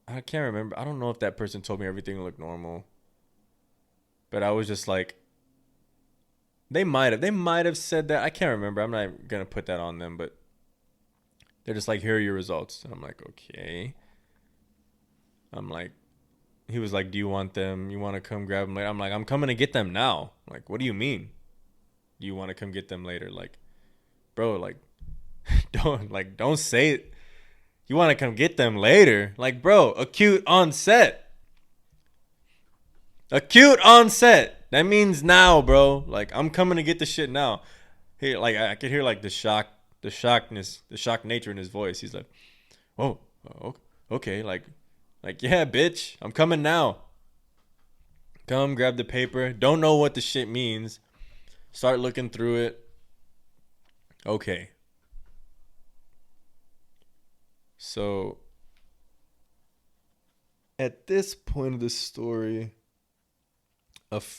I can't remember. I don't know if that person told me everything looked normal. But I was just like, they might have said that. I can't remember. I'm not going to put that on them, but they're just like, here are your results. And I'm like, okay. I'm like, he was like, do you want them? You want to come grab them later? I'm like, I'm coming to get them now. I'm like, what do you mean? Do you want to come get them later? Like, bro, like, don't say it. You want to come get them later? Like, bro, acute onset. Acute onset. That means now, bro. Like, I'm coming to get the shit now. Here, like, I could hear like the shock nature in his voice. He's like, oh, okay, like, yeah, bitch, I'm coming now. Come grab the paper. Don't know what the shit means. Start looking through it. Okay. So, at this point of the story,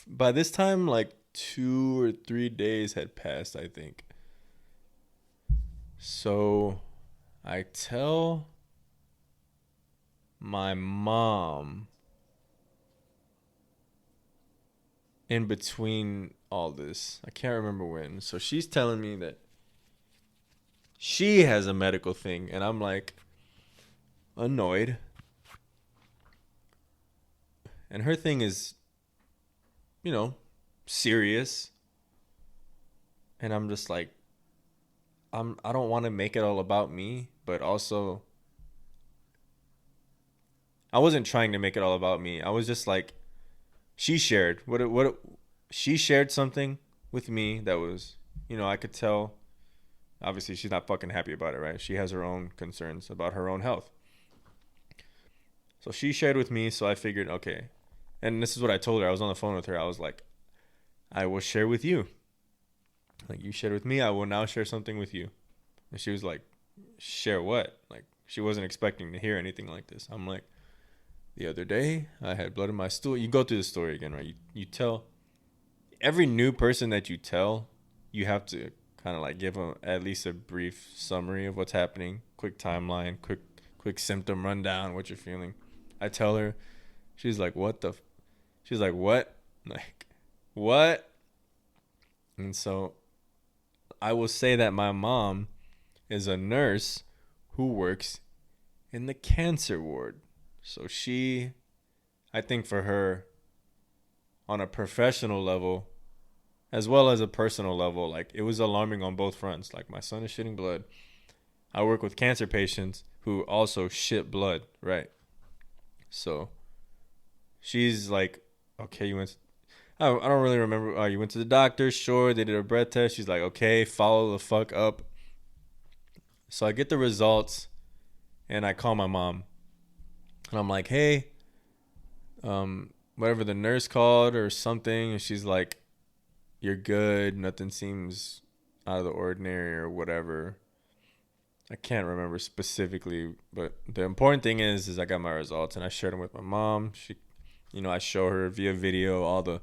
by this time, like 2 or 3 days had passed, I think. So, I tell my mom in between all this. I can't remember when. So, she's telling me that she has a medical thing, and I'm like annoyed. And her thing is, serious. And I'm just like, I don't want to make it all about me, but also I wasn't trying to make it all about me. I was just like, she shared she shared something with me that was, I could tell. Obviously, she's not fucking happy about it, right? She has her own concerns about her own health. So she shared with me, so I figured, okay. And this is what I told her. I was on the phone with her. I was like, I will share with you. Like, you shared with me, I will now share something with you. And she was like, share what? Like, she wasn't expecting to hear anything like this. I'm like, the other day, I had blood in my stool. You go through the story again, right? You tell every new person that you tell, you have to kind of like give them at least a brief summary of what's happening, quick timeline, quick symptom rundown, what you're feeling. I tell her, she's like, she's like, what? Like, what? And so I will say that my mom is a nurse who works in the cancer ward. So I think for her, on a professional level, as well as a personal level, like, it was alarming on both fronts. Like, my son is shitting blood. I work with cancer patients who also shit blood, right? So she's like, okay, I don't really remember. You went to the doctor, sure. They did a breath test. She's like, okay, follow the fuck up. So I get the results, and I call my mom, and I'm like, hey, whatever the nurse called or something, and she's like, you're good. Nothing seems out of the ordinary or whatever. I can't remember specifically, but the important thing is I got my results, and I shared them with my mom. She, I show her via video all the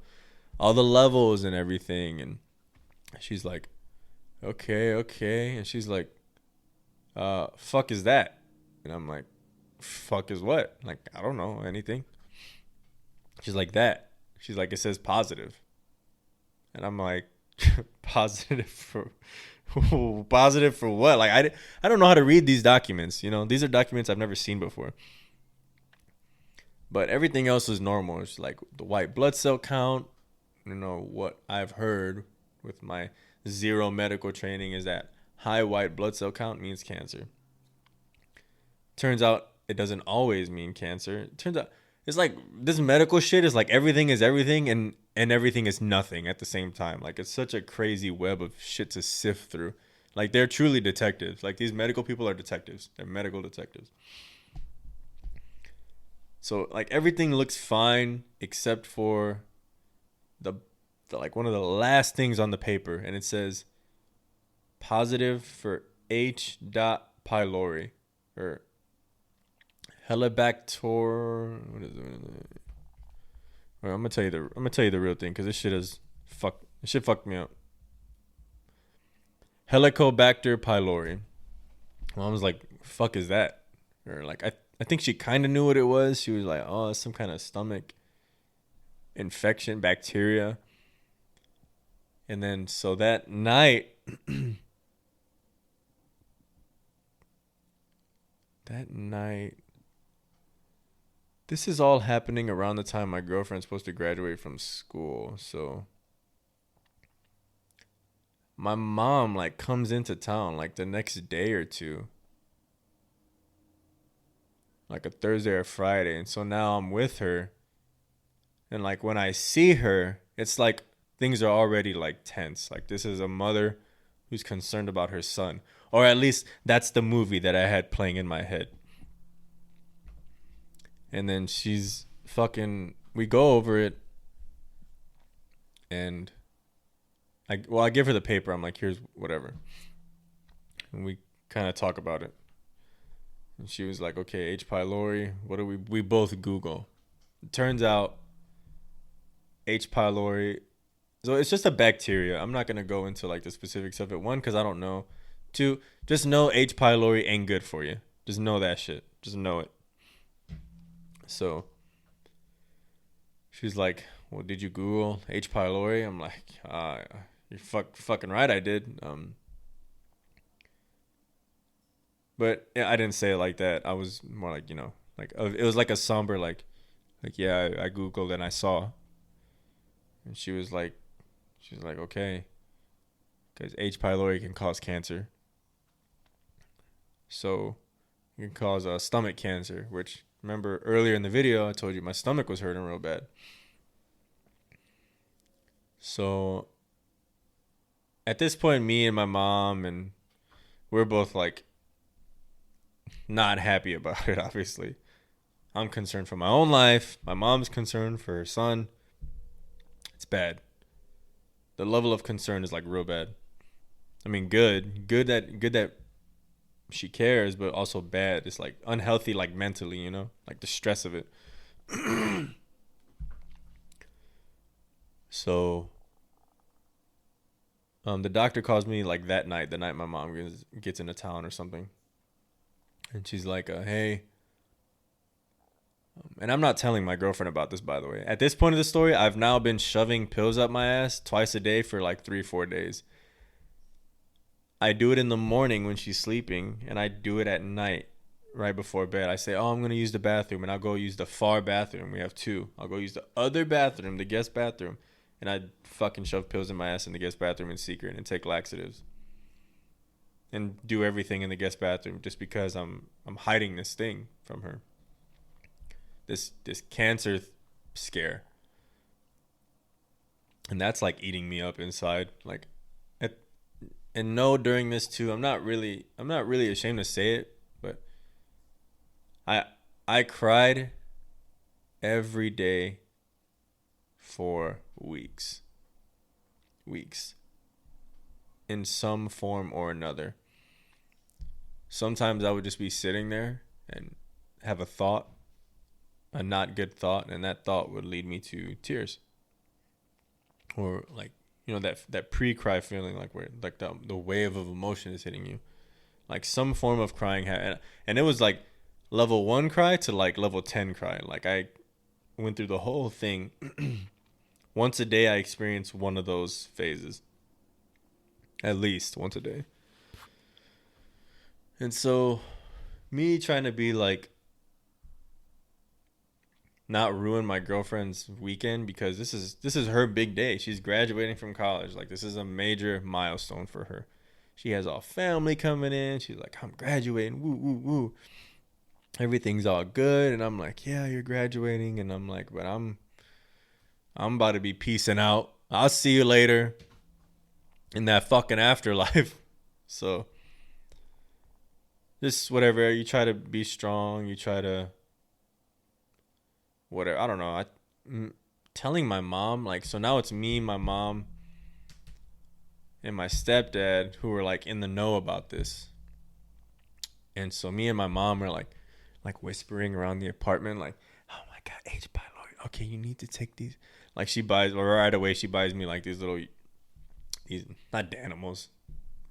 levels and everything, and she's like, okay, and she's like, fuck is that? And I'm like, fuck is what? Like, I don't know anything. She's like, that. She's like, it says positive. And I'm like, positive for what? Like, I don't know how to read these documents. These are documents I've never seen before. But everything else is normal. It's like the white blood cell count. What I've heard with my zero medical training is that high white blood cell count means cancer. Turns out it doesn't always mean cancer. It turns out it's like this medical shit is like everything is everything and everything is nothing at the same time. Like, it's such a crazy web of shit to sift through. Like, they're truly detectives. Like, these medical people are detectives. They're medical detectives. So, like, everything looks fine except for the like one of the last things on the paper, and it says positive for H. pylori or Helicobacter. What is it? Well, I'm gonna tell you the real thing, because this shit fucked me up. Helicobacter pylori. Mom was like, "Fuck is that?" Or like, I think she kind of knew what it was. She was like, "Oh, it's some kind of stomach infection, bacteria." And then so that night, this is all happening around the time my girlfriend's supposed to graduate from school. So my mom like comes into town like the next day or two, like a Thursday or Friday. And so now I'm with her. And like when I see her, it's like things are already like tense. Like, this is a mother who's concerned about her son. Or at least that's the movie that I had playing in my head. And then we go over it, and I give her the paper. I'm like, here's whatever. And we kind of talk about it. And she was like, okay, H. pylori, what do we both Google. It turns out H. pylori, so it's just a bacteria. I'm not going to go into like the specifics of it. One, because I don't know. Two, just know H. pylori ain't good for you. Just know that shit. Just know it. So she's like, well, did you Google H. pylori? I'm like, you're fucking right, I did. But yeah, I didn't say it like that. I was more like, it was like a somber, like yeah, I Googled and I saw. And she was like, She's like, okay, because H. pylori can cause cancer. So it can cause stomach cancer, which, remember earlier in the video, I told you my stomach was hurting real bad. So at this point, me and my mom, and we're both like not happy about it, obviously. I'm concerned for my own life. My mom's concerned for her son. It's bad. The level of concern is like real bad. I mean, good that she cares, but also bad. It's like unhealthy, like mentally, you know, like the stress of it. So, the doctor calls me like that night, the night my mom gets into town or something, and she's like, "Hey." And I'm not telling my girlfriend about this, by the way. At this point of the story, I've now been shoving pills up my ass twice a day for like 3-4 days. I do it in the morning when she's sleeping, and I do it at night right before bed. I say, oh, I'm going to use the bathroom, and I'll go use the far bathroom. We have two. I'll go use the other bathroom, the guest bathroom, and I fucking shove pills in my ass in the guest bathroom in secret and take laxatives. And do everything in the guest bathroom just because I'm hiding this thing from her. This cancer scare. And that's like eating me up inside. Like, and no, during this too, I'm not really ashamed to say it, but I cried every day for weeks. In some form or another. Sometimes I would just be sitting there and have a thought, a not good thought, and that thought would lead me to tears. Or like, you know, that pre-cry feeling, like where like the wave of emotion is hitting you. Like some form of crying and it was like level 1 cry to like level 10 cry. Like I went through the whole thing. Once a day I experienced one of those phases. At least once a day. And so me trying to be like not ruin my girlfriend's weekend, because this is her big day. She's graduating from college. Like, this is a major milestone for her. She has all family coming in. She's like, I'm graduating. Woo, woo, woo. Everything's all good. And I'm like, yeah, you're graduating. And I'm like, but I'm about to be peacing out. I'll see you later in that fucking afterlife. So just whatever. You try to be strong. You try to whatever. I don't know. Telling my mom, like, so now it's me, my mom, and my stepdad who are like in the know about this. And so me and my mom are like whispering around the apartment, like, oh my God, H. pylori. Okay, you need to take these. Like, she buys, right away, she buys me like these not Danimals,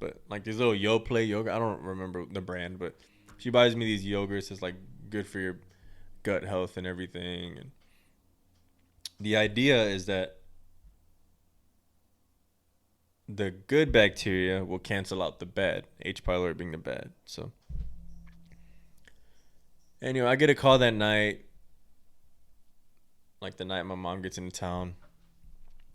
but like these little Yoplait yogurt. I don't remember the brand, but she buys me these yogurts. It's like good for your gut health and everything. And the idea is that the good bacteria will cancel out the bad, H. pylori being the bad. So anyway, I get a call that night, like the night my mom gets into town.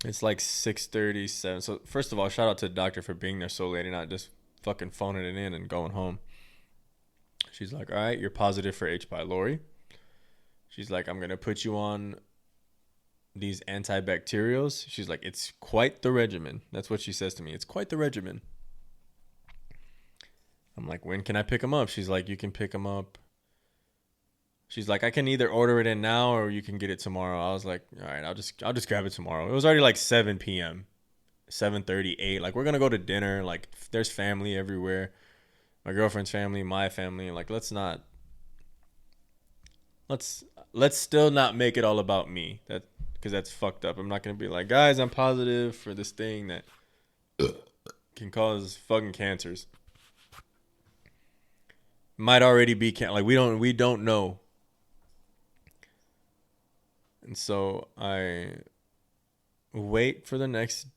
It's like 6:37. So first of all, shout out to the doctor for being there so late and not just fucking phoning it in and going home. She's like, all right, you're positive for H. pylori. She's like, I'm going to put you on these antibacterials. She's like, it's quite the regimen. That's what she says to me. It's quite the regimen. I'm like, when can I pick them up? She's like, you can pick them up. She's like, I can either order it in now or you can get it tomorrow. I was like, all right, I'll just grab it tomorrow. It was already like 7 p.m., 7:30, 8. Like, we're going to go to dinner. Like, there's family everywhere. My girlfriend's family, my family. Like, let's still not make it all about me. Because that's fucked up. I'm not going to be like, guys, I'm positive for this thing that can cause fucking cancers. Might already be like, we don't know. And so I wait for the next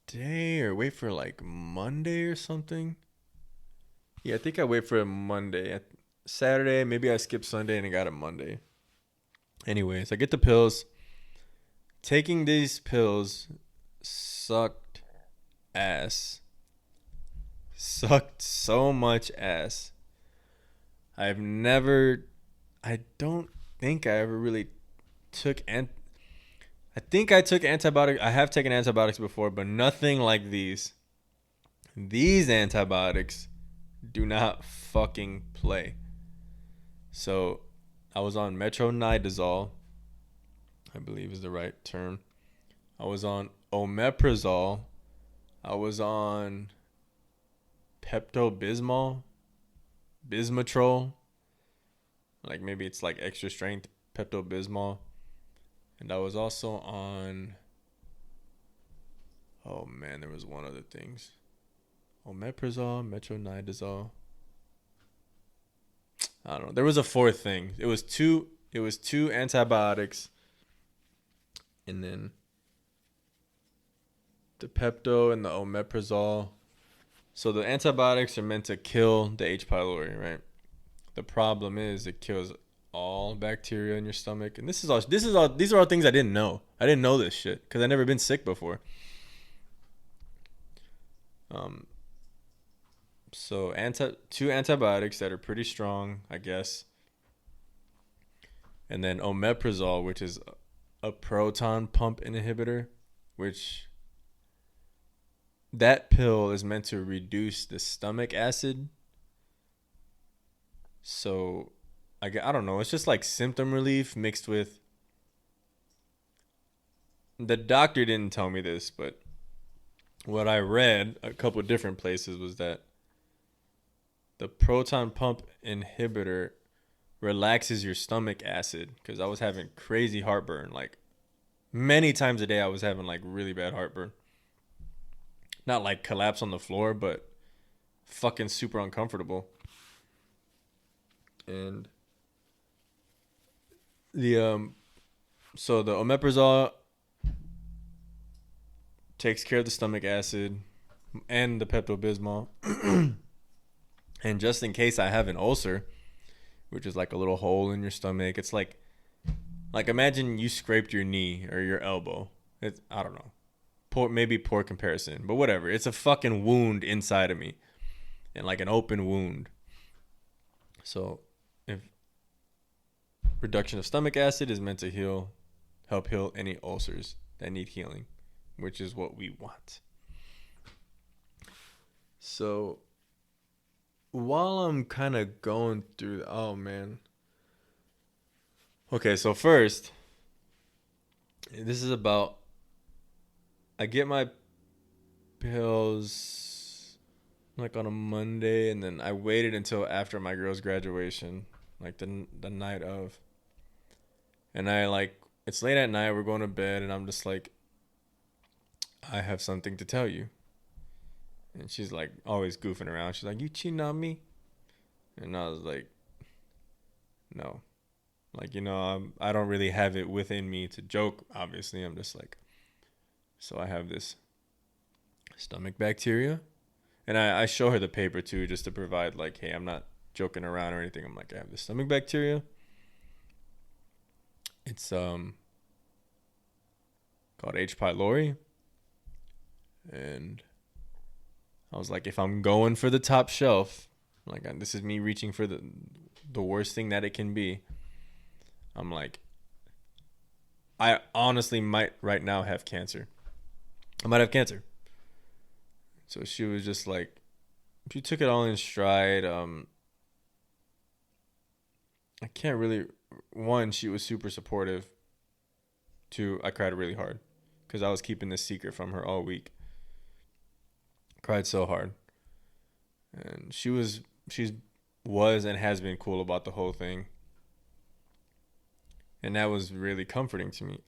day, or wait for like Monday or something. Yeah, I think I wait for a Monday. Saturday, maybe I skip Sunday and I got a Monday. Anyways, I get the pills. Taking these pills sucked ass. Sucked so much ass. I don't think I ever really took I think I took antibiotics. I have taken antibiotics before, but nothing like these. These antibiotics do not fucking play. So I was on metronidazole, I believe is the right term. I was on omeprazole. I was on Pepto-Bismol, Bismutrol. Like maybe it's like extra strength Pepto-Bismol. And I was also on, oh man, there was one other things. Omeprazole, metronidazole. I don't know. There was a fourth thing. It was two antibiotics. And then the Pepto and the omeprazole. So the antibiotics are meant to kill the H. pylori, right? The problem is it kills all bacteria in your stomach. And these are all things I didn't know. I didn't know this shit because I've never been sick before. So two antibiotics that are pretty strong, I guess. And then omeprazole, which is a proton pump inhibitor, which that pill is meant to reduce the stomach acid. So I don't know. It's just like symptom relief mixed with. The doctor didn't tell me this, but what I read a couple of different places was that the proton pump inhibitor relaxes your stomach acid, because I was having crazy heartburn. Like many times a day I was having like really bad heartburn. Not like collapse on the floor, but fucking super uncomfortable. And so the omeprazole takes care of the stomach acid and the Pepto-Bismol. And just in case I have an ulcer, which is like a little hole in your stomach, it's like imagine you scraped your knee or your elbow. I don't know. Poor comparison, but whatever. It's a fucking wound inside of me, and like an open wound. So if reduction of stomach acid is meant to help heal any ulcers that need healing, which is what we want. So while I'm kind of going through, oh man. Okay, so first, this is about, I get my pills like on a Monday, and then I waited until after my girl's graduation, like the night of. And it's late at night, we're going to bed, and I'm just like, I have something to tell you. And she's like always goofing around. She's like, you cheating on me? And I was like, no. Like, I don't really have it within me to joke, obviously. I'm just like, so I have this stomach bacteria. And I show her the paper too, just to provide like, hey, I'm not joking around or anything. I'm like, I have this stomach bacteria. It's called H. pylori. And I was like, if I'm going for the top shelf, like this is me reaching for the worst thing that it can be. I'm like, I honestly might right now have cancer. I might have cancer. So she was just like, she took it all in stride. I can't really. One, she was super supportive. Two, I cried really hard because I was keeping this secret from her all week. Cried so hard. And she was and has been cool about the whole thing. And that was really comforting to me.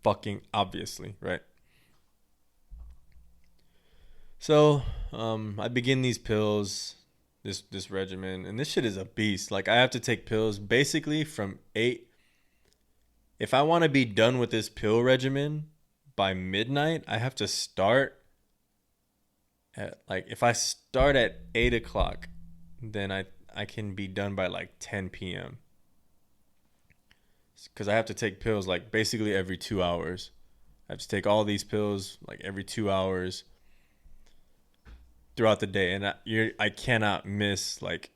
Fucking obviously, right? So, I begin these pills, this regimen, and this shit is a beast. Like, I have to take pills basically from 8. If I want to be done with this pill regimen by midnight, I have to start at, like, if I start at 8 o'clock, then I can be done by like 10 p.m. Because I have to take pills like basically every 2 hours. I have to take all these pills like every 2 hours throughout the day, and I cannot miss like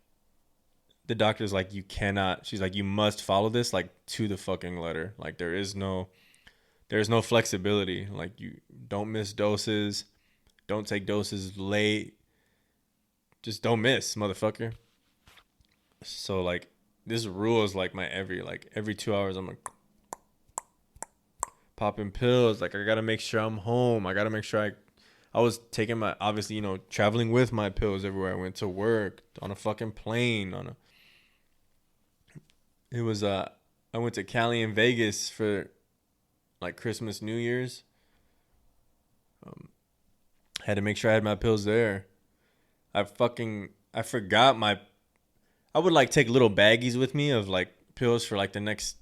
the doctor's like you cannot. She's like you must follow this like to the fucking letter. Like there's no flexibility. Like you don't miss doses, don't take doses late, just don't miss, motherfucker. So like this rule is like my every 2 hours I'm like popping pills. Like I gotta make sure I'm home. I gotta make sure I was taking my obviously traveling with my pills everywhere I went to work on a fucking plane on a. It was I went to Cali and Vegas for like Christmas, New Year's. Had to make sure I had my pills there. I forgot my. I would like take little baggies with me of like pills for like the next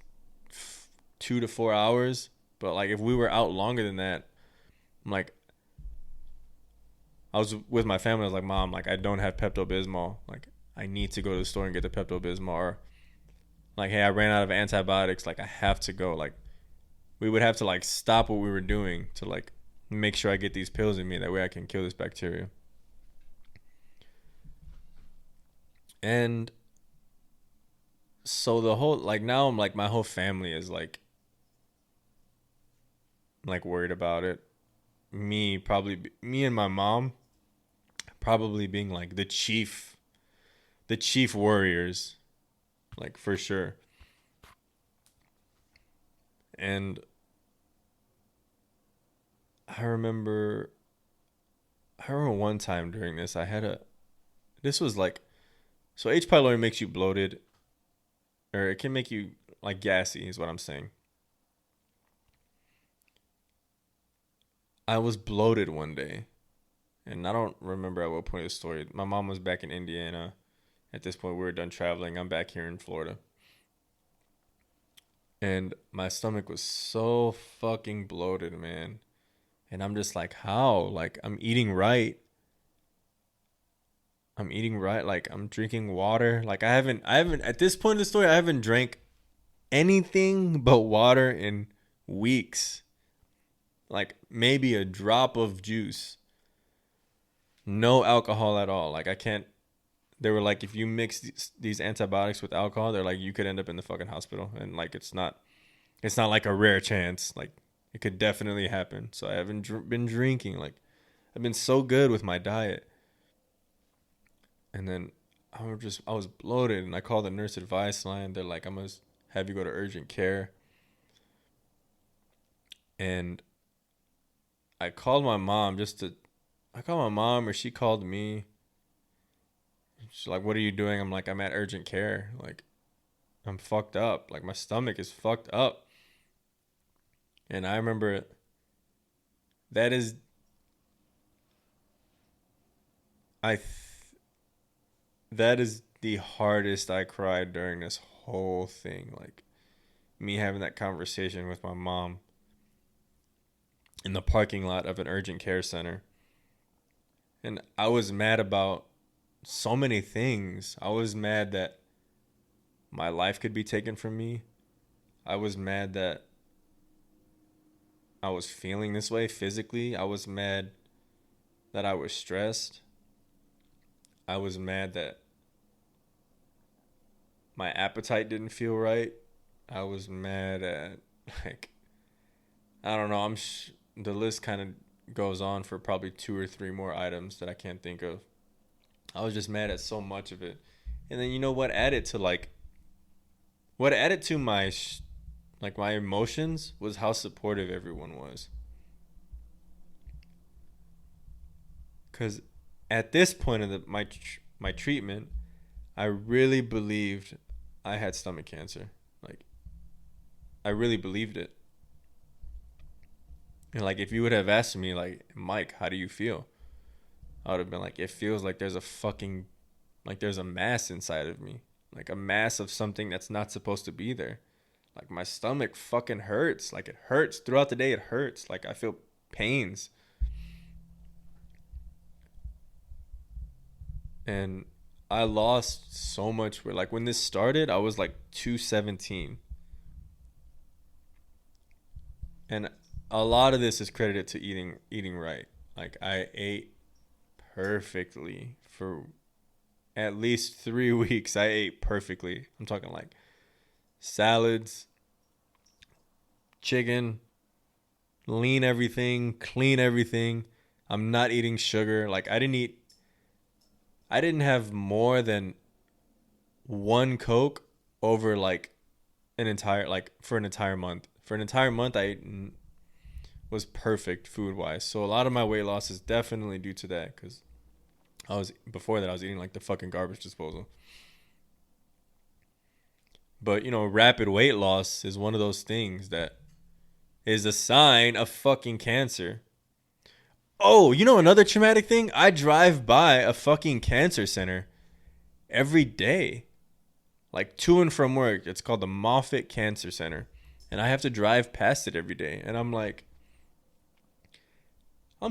2 to 4 hours. But like if we were out longer than that, I'm like, I was with my family. I was like, Mom, like I don't have Pepto Bismol. Like I need to go to the store and get the Pepto Bismol. Or like, hey, I ran out of antibiotics. Like I have to go. Like we would have to like stop what we were doing to like make sure I get these pills in me. That way I can kill this bacteria. And so the whole like now I'm like my whole family is like worried about it. Me and my mom probably being like the chief warriors, like for sure. And I remember one time during this this was like, so H. pylori makes you bloated, or it can make you like gassy is what I'm saying. I was bloated one day, and I don't remember at what point of the story. My mom was back in Indiana. At this point, we were done traveling. I'm back here in Florida. And my stomach was so fucking bloated, man. And I'm just like, how? Like, I'm eating right. Like, I'm drinking water. Like, at this point in the story, I haven't drank anything but water in weeks. Like, maybe a drop of juice. No alcohol at all. Like, I can't. They were like, if you mix these antibiotics with alcohol, they're like, you could end up in the fucking hospital. And like, it's not like a rare chance. Like, it could definitely happen. So I haven't been drinking. Like, I've been so good with my diet. And then I was bloated, and I called the nurse advice line. They're like, I must have you go to urgent care. And I called my mom or she called me. She's like, what are you doing? I'm like, I'm at urgent care. Like, I'm fucked up. Like, my stomach is fucked up. And I remember that is, that is the hardest I cried during this whole thing. Like, me having that conversation with my mom in the parking lot of an urgent care center. And I was mad about so many things. I was mad that my life could be taken from me. I was mad that I was feeling this way physically. I was mad that I was stressed. I was mad that my appetite didn't feel right. I was mad at, like, I don't know. The list kind of goes on for probably 2 or 3 more items that I can't think of. I was just mad at so much of it. And then what added to my my emotions was how supportive everyone was. Cuz at this point of my treatment, I really believed I had stomach cancer. Like, I really believed it. And like, if you would have asked me like, Mike, how do you feel? I would have been like, it feels like there's there's a mass inside of me. Like a mass of something that's not supposed to be there. Like, my stomach fucking hurts. Like, it hurts throughout the day. It hurts. Like, I feel pains. And I lost so much weight. Like, when this started, I was like 217. And a lot of this is credited to eating right. Like I ate perfectly for at least 3 weeks. I ate perfectly. I'm talking like salads, chicken, lean everything, clean everything. I'm not eating sugar. Like I didn't have more than one Coke over like an entire like for an entire month. For an entire month was perfect food wise. So a lot of my weight loss is definitely due to that cuz before that I was eating like the fucking garbage disposal. But rapid weight loss is one of those things that is a sign of fucking cancer. Oh, another traumatic thing? I drive by a fucking cancer center every day. Like to and from work. It's called the Moffitt Cancer Center. And I have to drive past it every day. And I'm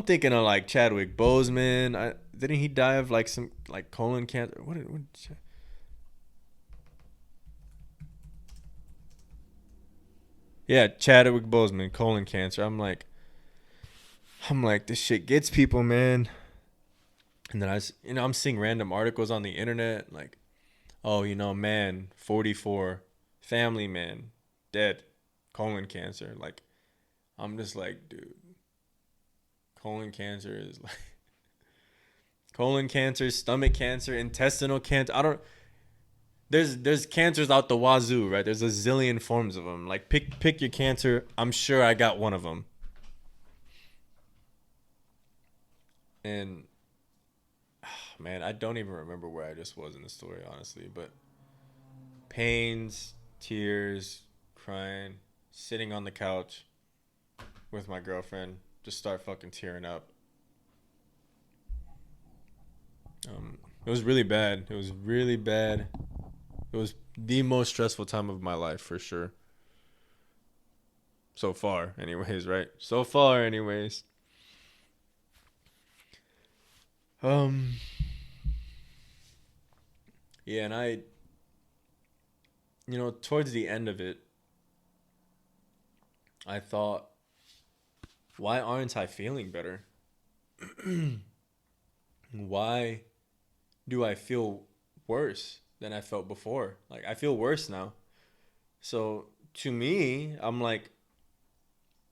thinking of like Chadwick Boseman. Didn't he die of like some like colon cancer? Yeah, Chadwick Boseman, colon cancer. I'm like, this shit gets people, man. And then I'm seeing random articles on the internet like, oh, man, 44, family man, dead, colon cancer. Like, I'm just like, dude, colon cancer is like, colon cancer, stomach cancer, intestinal cancer. There's cancers out the wazoo, right? There's a zillion forms of them. Like, pick your cancer. I'm sure I got one of them. And man, I don't even remember where I just was in the story, honestly. But pains, tears, crying, sitting on the couch with my girlfriend, just start fucking tearing up. It was really bad. It was really bad. It was the most stressful time of my life for sure. So far, anyways, right? So far, anyways. Um. Yeah, and towards the end of it, I thought, why aren't I feeling better? Why do I feel worse than I felt before? Like, I feel worse now. So, to me, I'm like,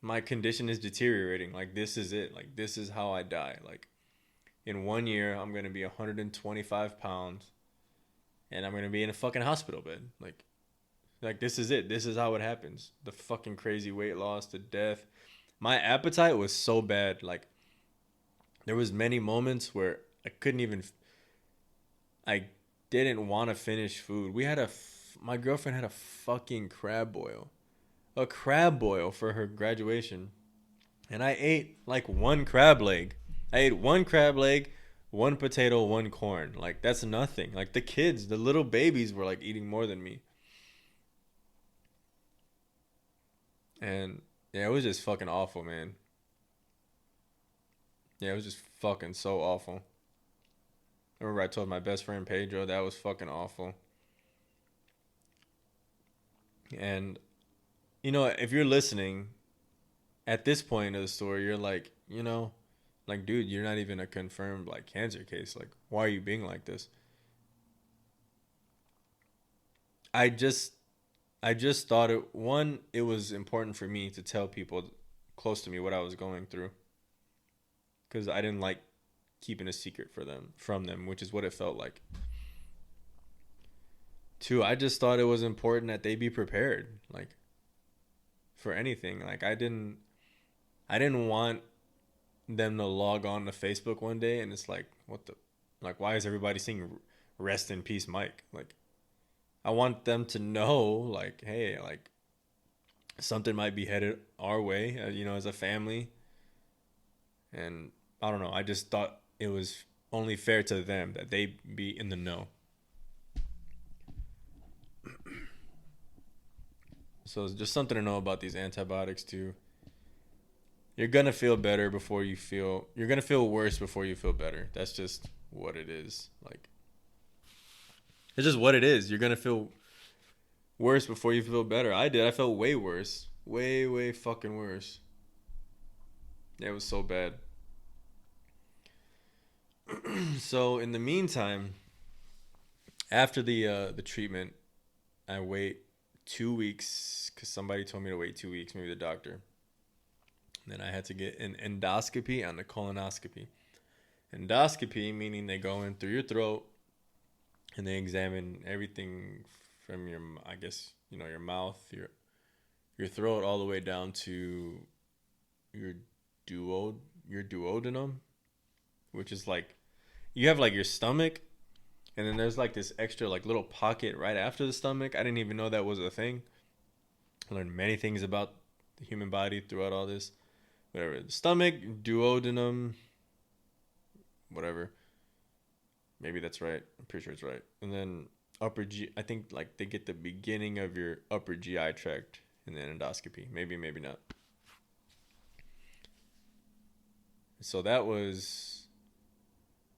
my condition is deteriorating. Like, this is it. Like, this is how I die. Like, in 1 year, I'm going to be 125 pounds and I'm going to be in a fucking hospital bed. Like, this is it. This is how it happens. The fucking crazy weight loss, the death. My appetite was so bad. Like, there was many moments where I didn't want to finish food. My girlfriend had a fucking crab boil. A crab boil for her graduation. And I ate like one crab leg. I ate one crab leg, one potato, one corn. Like, that's nothing. Like, the little babies were like eating more than me. And yeah, it was just fucking awful, man. Yeah, it was just fucking so awful. I remember I told my best friend Pedro that was fucking awful. And if you're listening at this point of the story, you're like, like, dude, you're not even a confirmed like cancer case. Like, why are you being like this? I just thought it was important for me to tell people close to me what I was going through, because I didn't like keeping a secret from them, which is what it felt like. Two, I just thought it was important that they be prepared, like, for anything. Like, I didn't want them to log on to Facebook one day and it's like, why is everybody saying rest in peace, Mike? Like, I want them to know, like, hey, like, something might be headed our way, as a family. And I don't know. I just thought it was only fair to them that they be in the know. So it's just something to know about these antibiotics too. You're gonna feel better before you're gonna feel worse before you feel better. That's just what it is. Like, it's just what it is. You're gonna feel worse before you feel better. I did. I felt way worse. Way, way fucking worse. It was so bad. So in the meantime, after the treatment, I wait 2 weeks because somebody told me to wait 2 weeks, maybe the doctor. Then I had to get an endoscopy and a colonoscopy. Endoscopy meaning they go in through your throat and they examine everything from your, I guess, your mouth, your throat, all the way down to your duodenum, which is like you have like your stomach, and then there's like this extra like little pocket right after the stomach. I didn't even know that was a thing. I learned many things about the human body throughout all this. Whatever, the stomach, duodenum, whatever. Maybe that's right. I'm pretty sure it's right. And then upper G. I think like they get the beginning of your upper GI tract in the endoscopy. Maybe, maybe not. So that was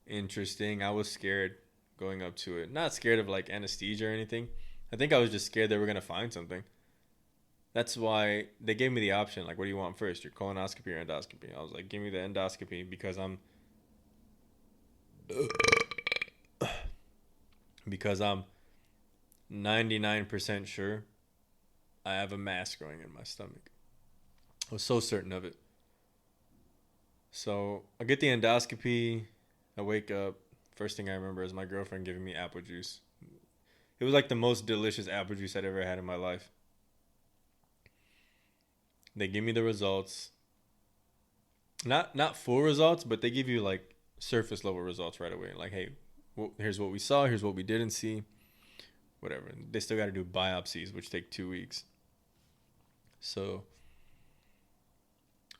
interesting. I was scared going up to it. Not scared of like anesthesia or anything. I think I was just scared they were gonna find something. That's why they gave me the option. Like, what do you want first, your colonoscopy or endoscopy? I was like, give me the endoscopy because I'm 99% sure I have a mass growing in my stomach. I was so certain of it. So I get the endoscopy. I wake up. First thing I remember is my girlfriend giving me apple juice. It was like the most delicious apple juice I'd ever had in my life. They give me the results. Not full results, but they give you like surface level results right away. Like, hey, well, here's what we saw. Here's what we didn't see. Whatever. They still got to do biopsies, which take 2 weeks. So,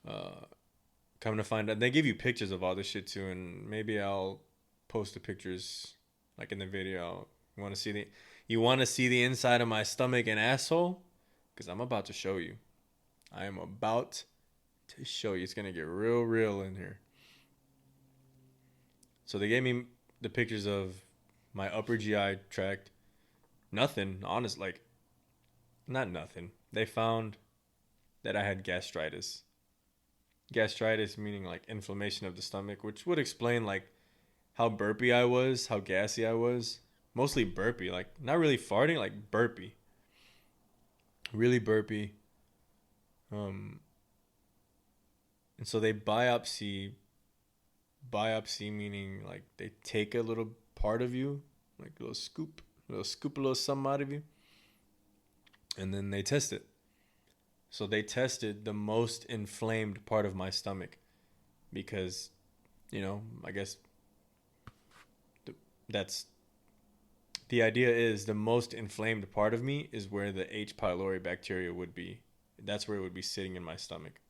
uh, come to find out, they give you pictures of all this shit too, and maybe I'll post the pictures like in the video. You want to see the inside of my stomach and asshole? Because I'm about to show you. I am about to show you. It's gonna get real, real in here. So they gave me the pictures of my upper GI tract. Nothing, honest, like not nothing. They found that I had gastritis. Gastritis meaning like inflammation of the stomach, which would explain like how burpy I was, how gassy I was. Mostly burpy, like not really farting, like burpy. Really burpy. Um, and so they biopsy meaning like they take a little part of you, like a little something out of you, and then they test it. So they tested the most inflamed part of my stomach because, I guess that's the idea is the most inflamed part of me is where the H. pylori bacteria would be. That's where it would be sitting in my stomach.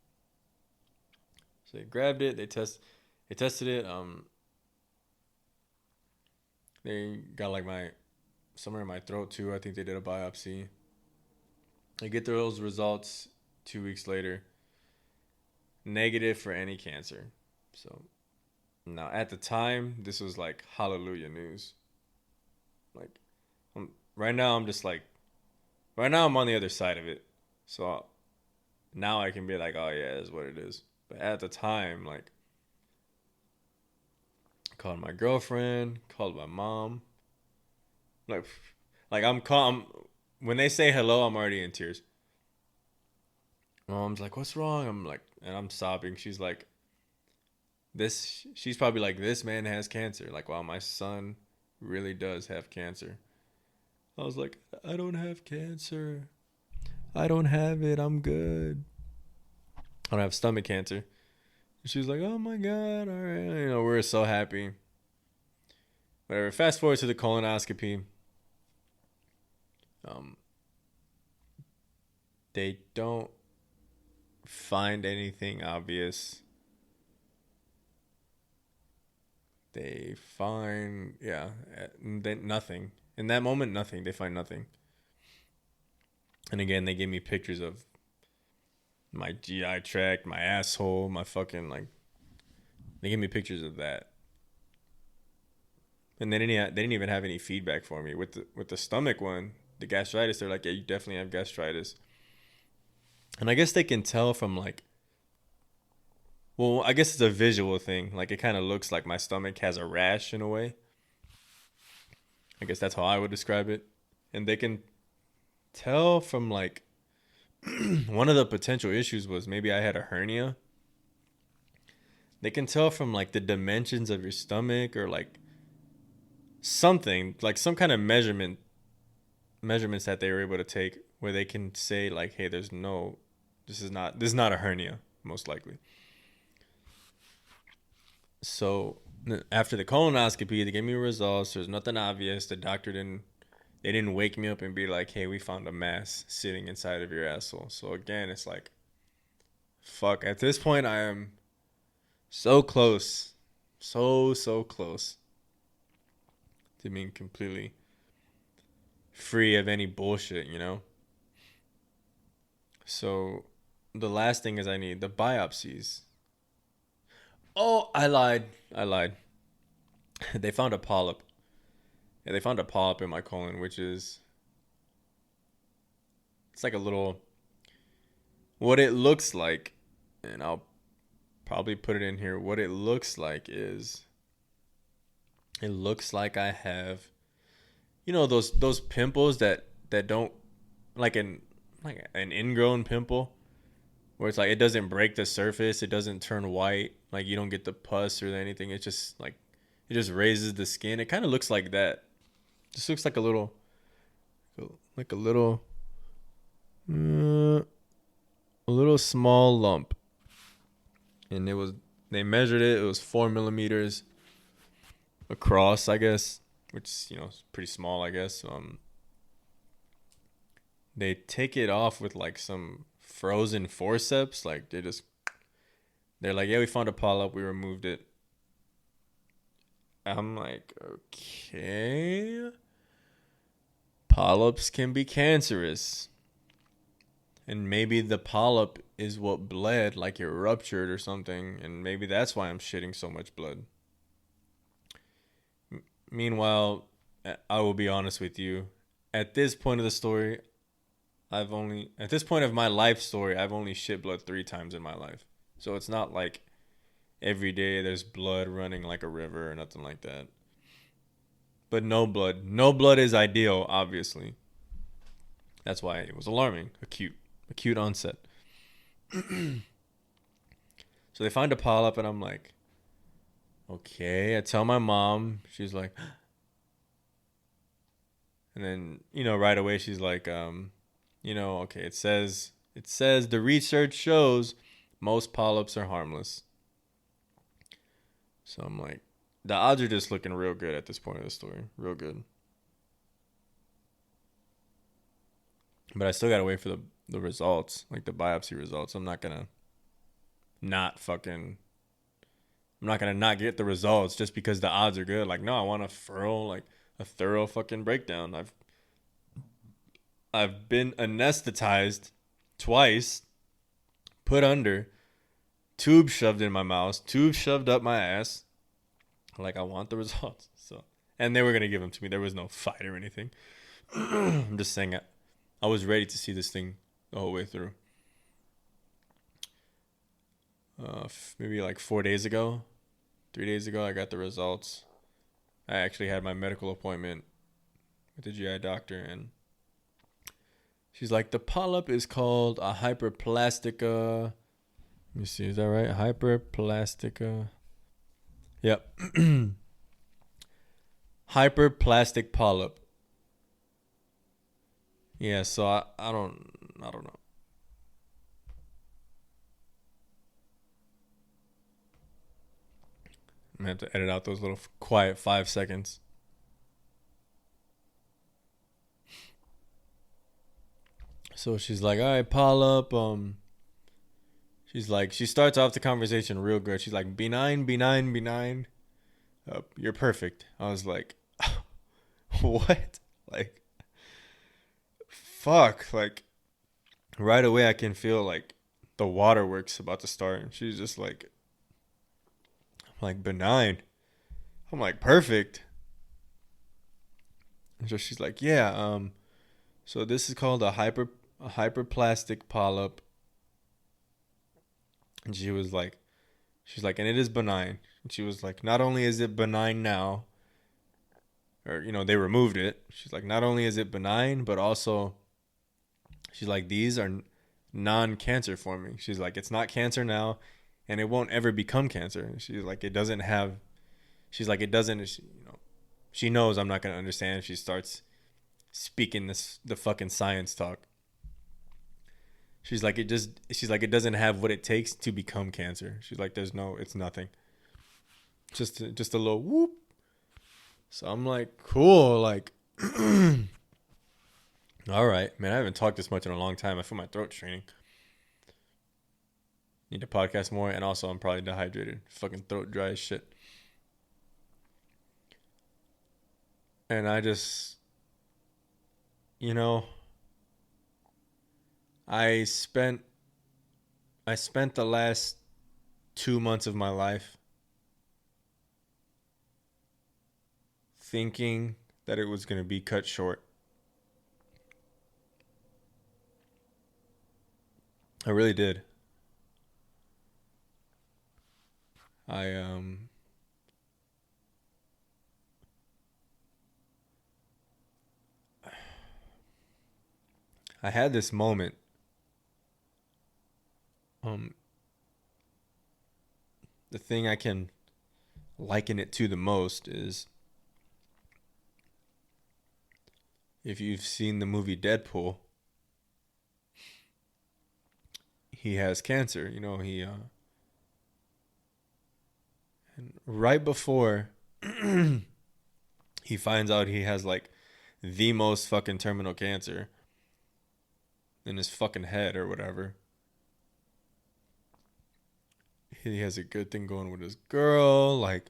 So they grabbed it. They tested it. They got like somewhere in my throat too. I think they did a biopsy. I get those results 2 weeks later. Negative for any cancer. So now at the time, this was like hallelujah news. Like, right now I'm just like, right now I'm on the other side of it. So now I can be like, oh yeah, that's what it is. But at the time, like, I called my girlfriend, called my mom. Like, I'm calm. When they say hello, I'm already in tears. My mom's like, what's wrong? I'm like, and I'm sobbing. She's like, she's probably like, this man has cancer. Like, wow, my son really does have cancer. I was like, I don't have cancer. I don't have it. I'm good. I don't have stomach cancer. She was like, oh my God. All right. We're so happy. Whatever. Fast forward to the colonoscopy. Um, they don't find anything obvious. They find, nothing. In that moment, nothing. They find nothing. And again, they gave me pictures of my GI tract, my asshole, my fucking, like, they gave me pictures of that. And they didn't even have any feedback for me. With the stomach one, the gastritis, they're like, yeah, you definitely have gastritis. And I guess they can tell from, like, Well, I guess it's a visual thing. Like, it kind of looks like my stomach has a rash in a way. I guess that's how I would describe it. And they can tell from like one of the potential issues was maybe I had a hernia. They can tell from like the dimensions of your stomach or like something, like some kind of measurements that they were able to take where they can say like, hey, this is not a hernia, most likely. So after the colonoscopy, they gave me results. There's nothing obvious. They didn't wake me up and be like, hey, we found a mass sitting inside of your asshole. So again, it's like, fuck. At this point, I am so close, so close to being completely free of any bullshit, you know? So the last thing is I need the biopsies. Oh, I lied. They found a polyp. Yeah, they found a polyp in my colon, which is, it's like a little, what it looks like, and I'll probably put it in here. What it looks like is, it looks like I have, those pimples that don't, like an ingrown pimple where it's like it doesn't break the surface, it doesn't turn white, like you don't get the pus or anything. It's just like it just raises the skin. It kind of looks like that. Just looks like uh, a little small lump, and they measured it. It was 4 millimeters across, I guess, which is pretty small, I guess. They take it off with like some frozen forceps. Like they're like, yeah, we found a polyp, we removed it. I'm like, okay. Polyps can be cancerous. And maybe the polyp is what bled, like it ruptured or something. And maybe that's why I'm shitting so much blood. Meanwhile, I will be honest with you. At this point of the story, at this point of my life story, I've only shit blood 3 times in my life. So it's not like every day there's blood running like a river or nothing like that. But no blood. No blood is ideal, obviously. That's why it was alarming. Acute onset. So they find a polyp and I'm like, okay. I tell my mom. She's like, and then, right away she's like, okay, it says the research shows most polyps are harmless. So I'm like, the odds are just looking real good at this point of the story. Real good. But I still gotta wait for the results, like the biopsy results. I'm not gonna not get the results just because the odds are good. Like, no, I want a thorough fucking breakdown. I've been anesthetized twice, put under, tube shoved in my mouth, tube shoved up my ass. Like, I want the results. So, and they were gonna give them to me. There was no fight or anything. I'm just saying, I was ready to see this thing the whole way through. Maybe like 3 days ago, I got the results. I actually had my medical appointment with the GI doctor, and she's like, the polyp is called a hyperplastica. Let me see, is that right? Hyperplastica. Yep. Hyperplastic polyp. Yeah, so I don't know. I'm gonna have to edit out those little quiet 5 seconds. So she's like, all right, polyp. She's like, she starts off the conversation real good. She's like, benign, benign, benign. You're perfect. I was like, what? Like, fuck. Like, right away I can feel like the waterworks about to start. And she's just like, benign. I'm like, perfect. And so she's like, yeah, so this is called a hyperplastic polyp. And she was like, She's like, and it is benign. And she was like, not only is it benign now, or, they removed it. She's like, not only is it benign, but also, she's like, these are non-cancer forming. She's like, it's not cancer now, and it won't ever become cancer. She's like, it doesn't have, she's like, it doesn't, she knows I'm not going to understand. She starts speaking the fucking science talk. She's like, it doesn't have what it takes to become cancer. She's like, it's nothing. Just a little whoop. So I'm like, cool. Like, all right, man, I haven't talked this much in a long time. I feel my throat straining. Need to podcast more. And also, I'm probably dehydrated. Fucking throat dry as shit. And I just, I spent the last 2 months of my life thinking that it was going to be cut short. I really did. I had this moment. The thing I can liken it to the most is if you've seen the movie Deadpool, he has cancer. And right before he finds out he has like the most fucking terminal cancer in his fucking head or whatever. He has a good thing going with his girl. Like,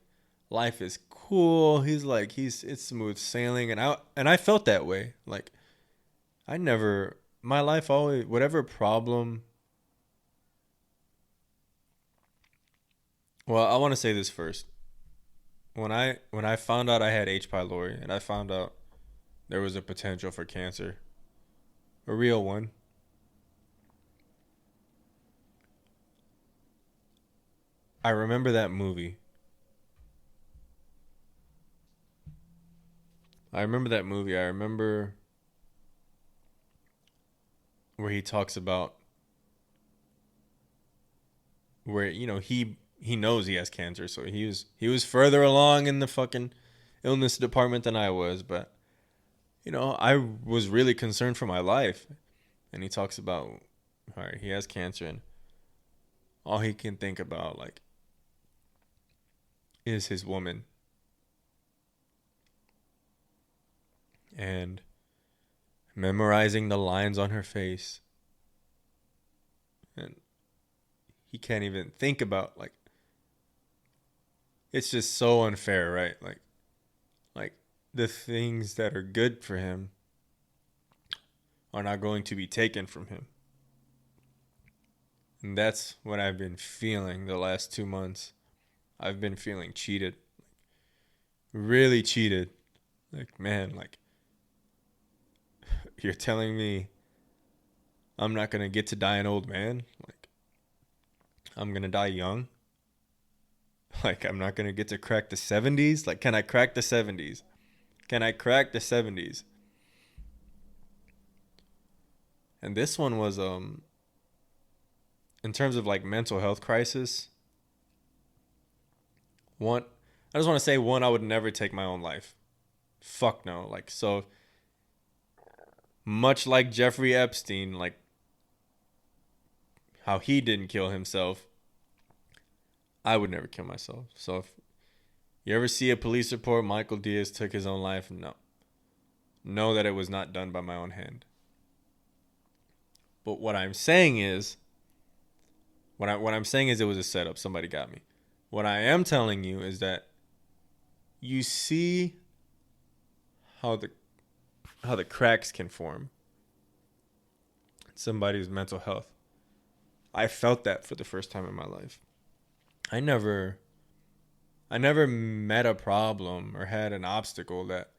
life is cool. He's like, it's smooth sailing. And I felt that way. Like, my life always, whatever problem. Well, I want to say this first. When I found out I had H. pylori and I found out there was a potential for cancer, a real one, I remember that movie. I remember where he talks about where he knows he has cancer, so he was further along in the fucking illness department than I was, but I was really concerned for my life. And he talks about, all right, he has cancer, and all he can think about like is his woman. And memorizing the lines on her face. And he can't even think about, like, it's just so unfair, right? Like the things that are good for him are not going to be taken from him. And that's what I've been feeling the last 2 months. I've been feeling cheated. Really cheated. Like, man, like, you're telling me I'm not going to get to die an old man? Like, I'm going to die young? Like, I'm not going to get to crack the 70s? Like, can I crack the 70s? Can I crack the 70s? And this one was, in terms of like mental health crisis, I just want to say, I would never take my own life. Fuck no. Like, so much like Jeffrey Epstein, like how he didn't kill himself, I would never kill myself. So if you ever see a police report, Michael Diaz took his own life, no. Know that it was not done by my own hand. But what I'm saying is it was a setup. Somebody got me. What I am telling you is that you see how the cracks can form in somebody's mental health. I felt that for the first time in my life. I never met a problem or had an obstacle that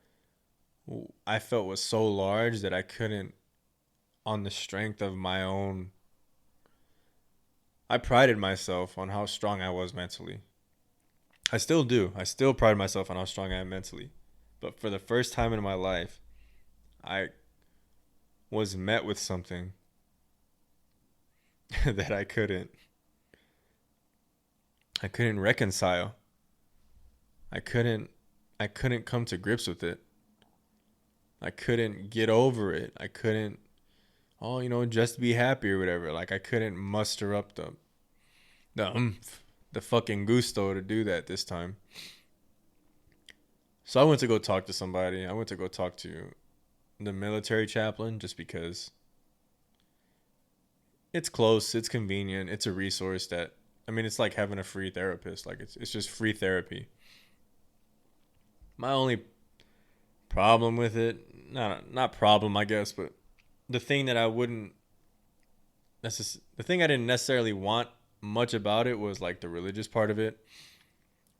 I felt was so large that I couldn't, on the strength of my own I prided myself on how strong I was mentally. I still do. I still pride myself on how strong I am mentally. But for the first time in my life, I was met with something that I couldn't reconcile. I couldn't come to grips with it. I couldn't get over it. I couldn't, just be happy or whatever. Like, I couldn't muster up the the fucking gusto to do that this time. So I went to go talk to somebody. I went to go talk to the military chaplain just because it's close, it's convenient, it's a resource that, I mean, it's like having a free therapist. Like, it's just free therapy. My only problem with it, not problem, I guess, but the thing that I wouldn't the thing I didn't necessarily want much about it was like the religious part of it,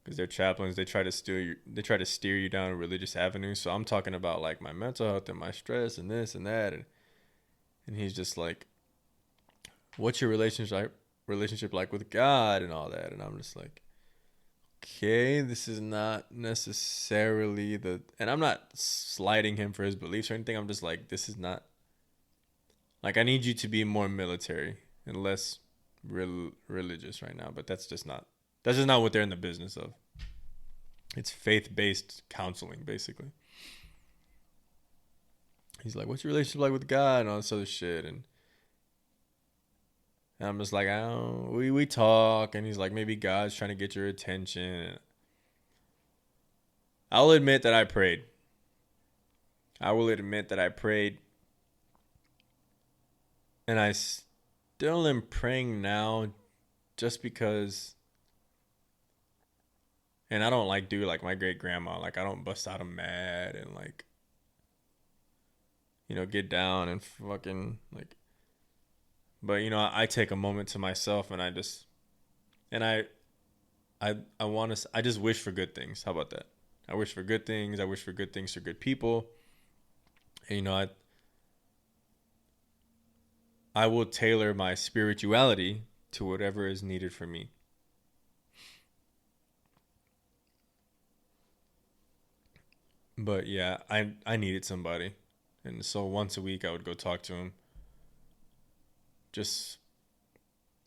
because they're chaplains. They try to steer you down a religious avenue. So I'm talking about like my mental health and my stress and this and that, and he's just like, what's your relationship like with God and all that? And I'm just like, okay, this is not necessarily and I'm not slighting him for his beliefs or anything. I'm just like, this is not, like, I need you to be more military and less religious right now. But that's just not what they're in the business of. It's faith-based counseling, basically. He's like, what's your relationship like with God and all this other shit? And I'm just like, we talk. And he's like, maybe God's trying to get your attention. I'll admit that I prayed. I will admit that I prayed. And I still am praying now just because. And I don't like do like my great grandma. Like, I don't bust out a mad and like, get down and fucking like. But I take a moment to myself and I just, and I want to. I just wish for good things. How about that? I wish for good things. I wish for good things for good people. And I will tailor my spirituality to whatever is needed for me. But yeah, I needed somebody. And so once a week I would go talk to him. Just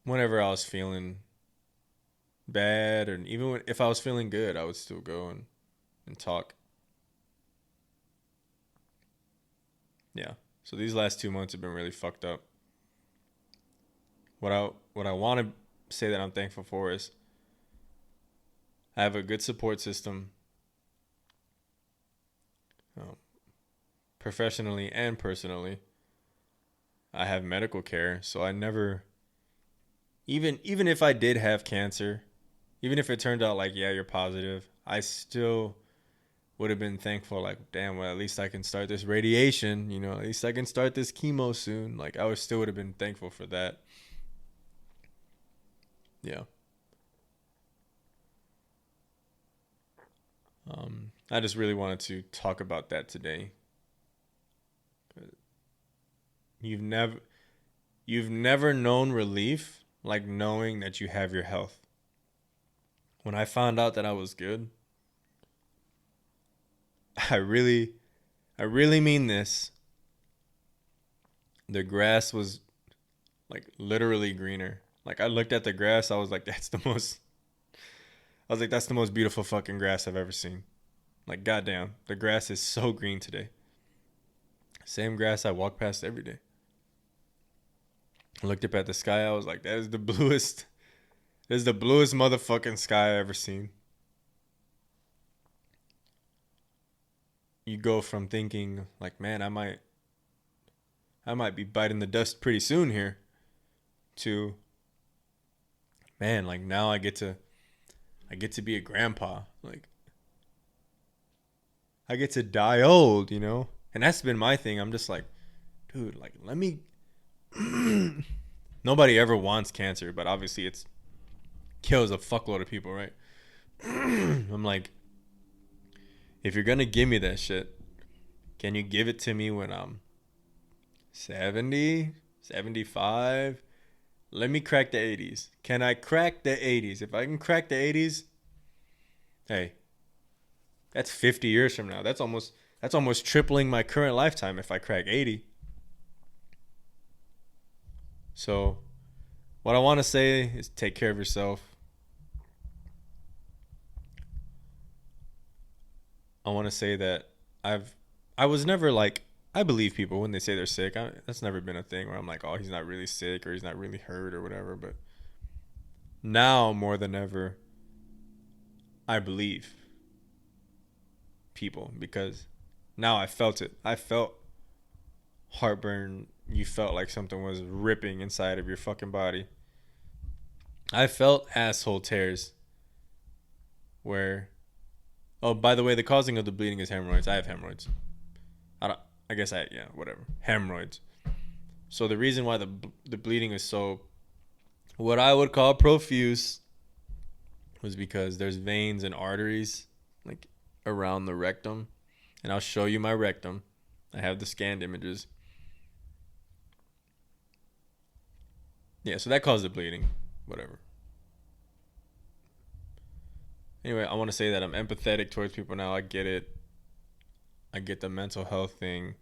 whenever I was feeling bad, or even if I was feeling good, I would still go and talk. Yeah. So these last 2 months have been really fucked up. What I want to say that I'm thankful for is I have a good support system, professionally and personally. I have medical care, so I never, even if I did have cancer, even if it turned out like, yeah, you're positive, I still would have been thankful, like, damn, well, at least I can start this radiation, at least I can start this chemo soon. Like, I still would have been thankful for that. Yeah. I just really wanted to talk about that today. You've never known relief like knowing that you have your health. When I found out that I was good, I really mean this. The grass was like literally greener. Like, I looked at the grass, I was like, that's the most beautiful fucking grass I've ever seen. Like, goddamn, the grass is so green today. Same grass I walk past every day. I looked up at the sky, I was like, that is the bluest motherfucking sky I ever seen. You go from thinking like, man, I might be biting the dust pretty soon here, to, man, like, now I get to be a grandpa. Like, I get to die old, And that's been my thing. I'm just like, dude, like, let me. Nobody ever wants cancer, but obviously it's kills a fuckload of people, right? I'm like, if you're gonna give me that shit, can you give it to me when I'm 70, 75? Let me crack the 80s. Can I crack the 80s? If I can crack the 80s, hey, that's 50 years from now. That's almost tripling my current lifetime if I crack 80. So, what I want to say is take care of yourself. I want to say that I was never like, I believe people when they say they're sick. That's never been a thing where I'm like, oh, he's not really sick or he's not really hurt or whatever. But now more than ever, I believe people because now I felt it. I felt heartburn. You felt like something was ripping inside of your fucking body. I felt asshole tears where, oh, by the way, the causing of the bleeding is hemorrhoids. I have hemorrhoids. Whatever. Hemorrhoids. So the reason why the bleeding is so, what I would call profuse, was because there's veins and arteries like around the rectum, and I'll show you my rectum. I have the scanned images. Yeah, so that caused the bleeding. Whatever. Anyway, I want to say that I'm empathetic towards people now. I get it. I get the mental health thing.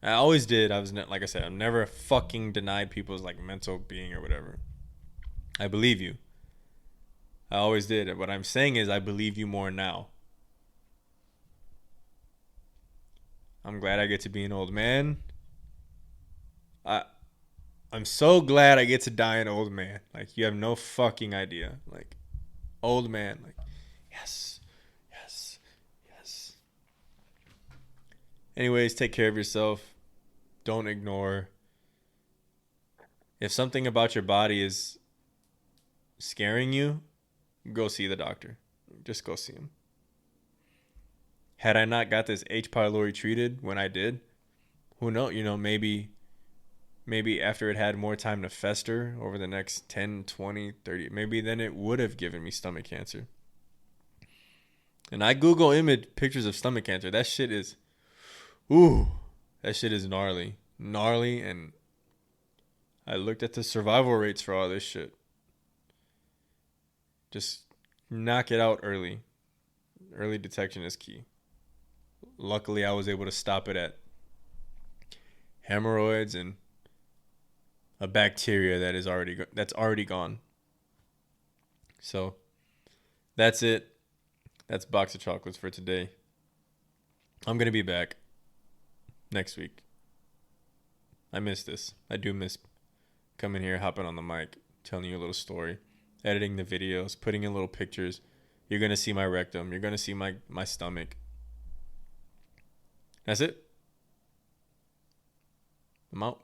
I always did. Like I said, I've never fucking denied people's like mental being or whatever. I believe you. I always did. What I'm saying is I believe you more now. I'm glad I get to be an old man. I'm so glad I get to die an old man. Like, you have no fucking idea. Like, old man. Like, yes. Yes. Yes. Anyways, take care of yourself. Don't ignore. If something about your body is scaring you, go see the doctor. Just go see him. Had I not got this H. pylori treated when I did, who knows? Maybe after it had more time to fester over the next 10, 20, 30, maybe then it would have given me stomach cancer. And I Google image pictures of stomach cancer. That shit is gnarly. Gnarly, and I looked at the survival rates for all this shit. Just knock it out early. Early detection is key. Luckily, I was able to stop it at hemorrhoids and a bacteria that's already gone. So that's it. That's Box of Chocolates for today. I'm gonna be back next week. I miss this. I do miss coming here, hopping on the mic, telling you a little story, editing the videos, putting in little pictures. You're gonna see my rectum. You're gonna see my stomach. That's it. I'm out.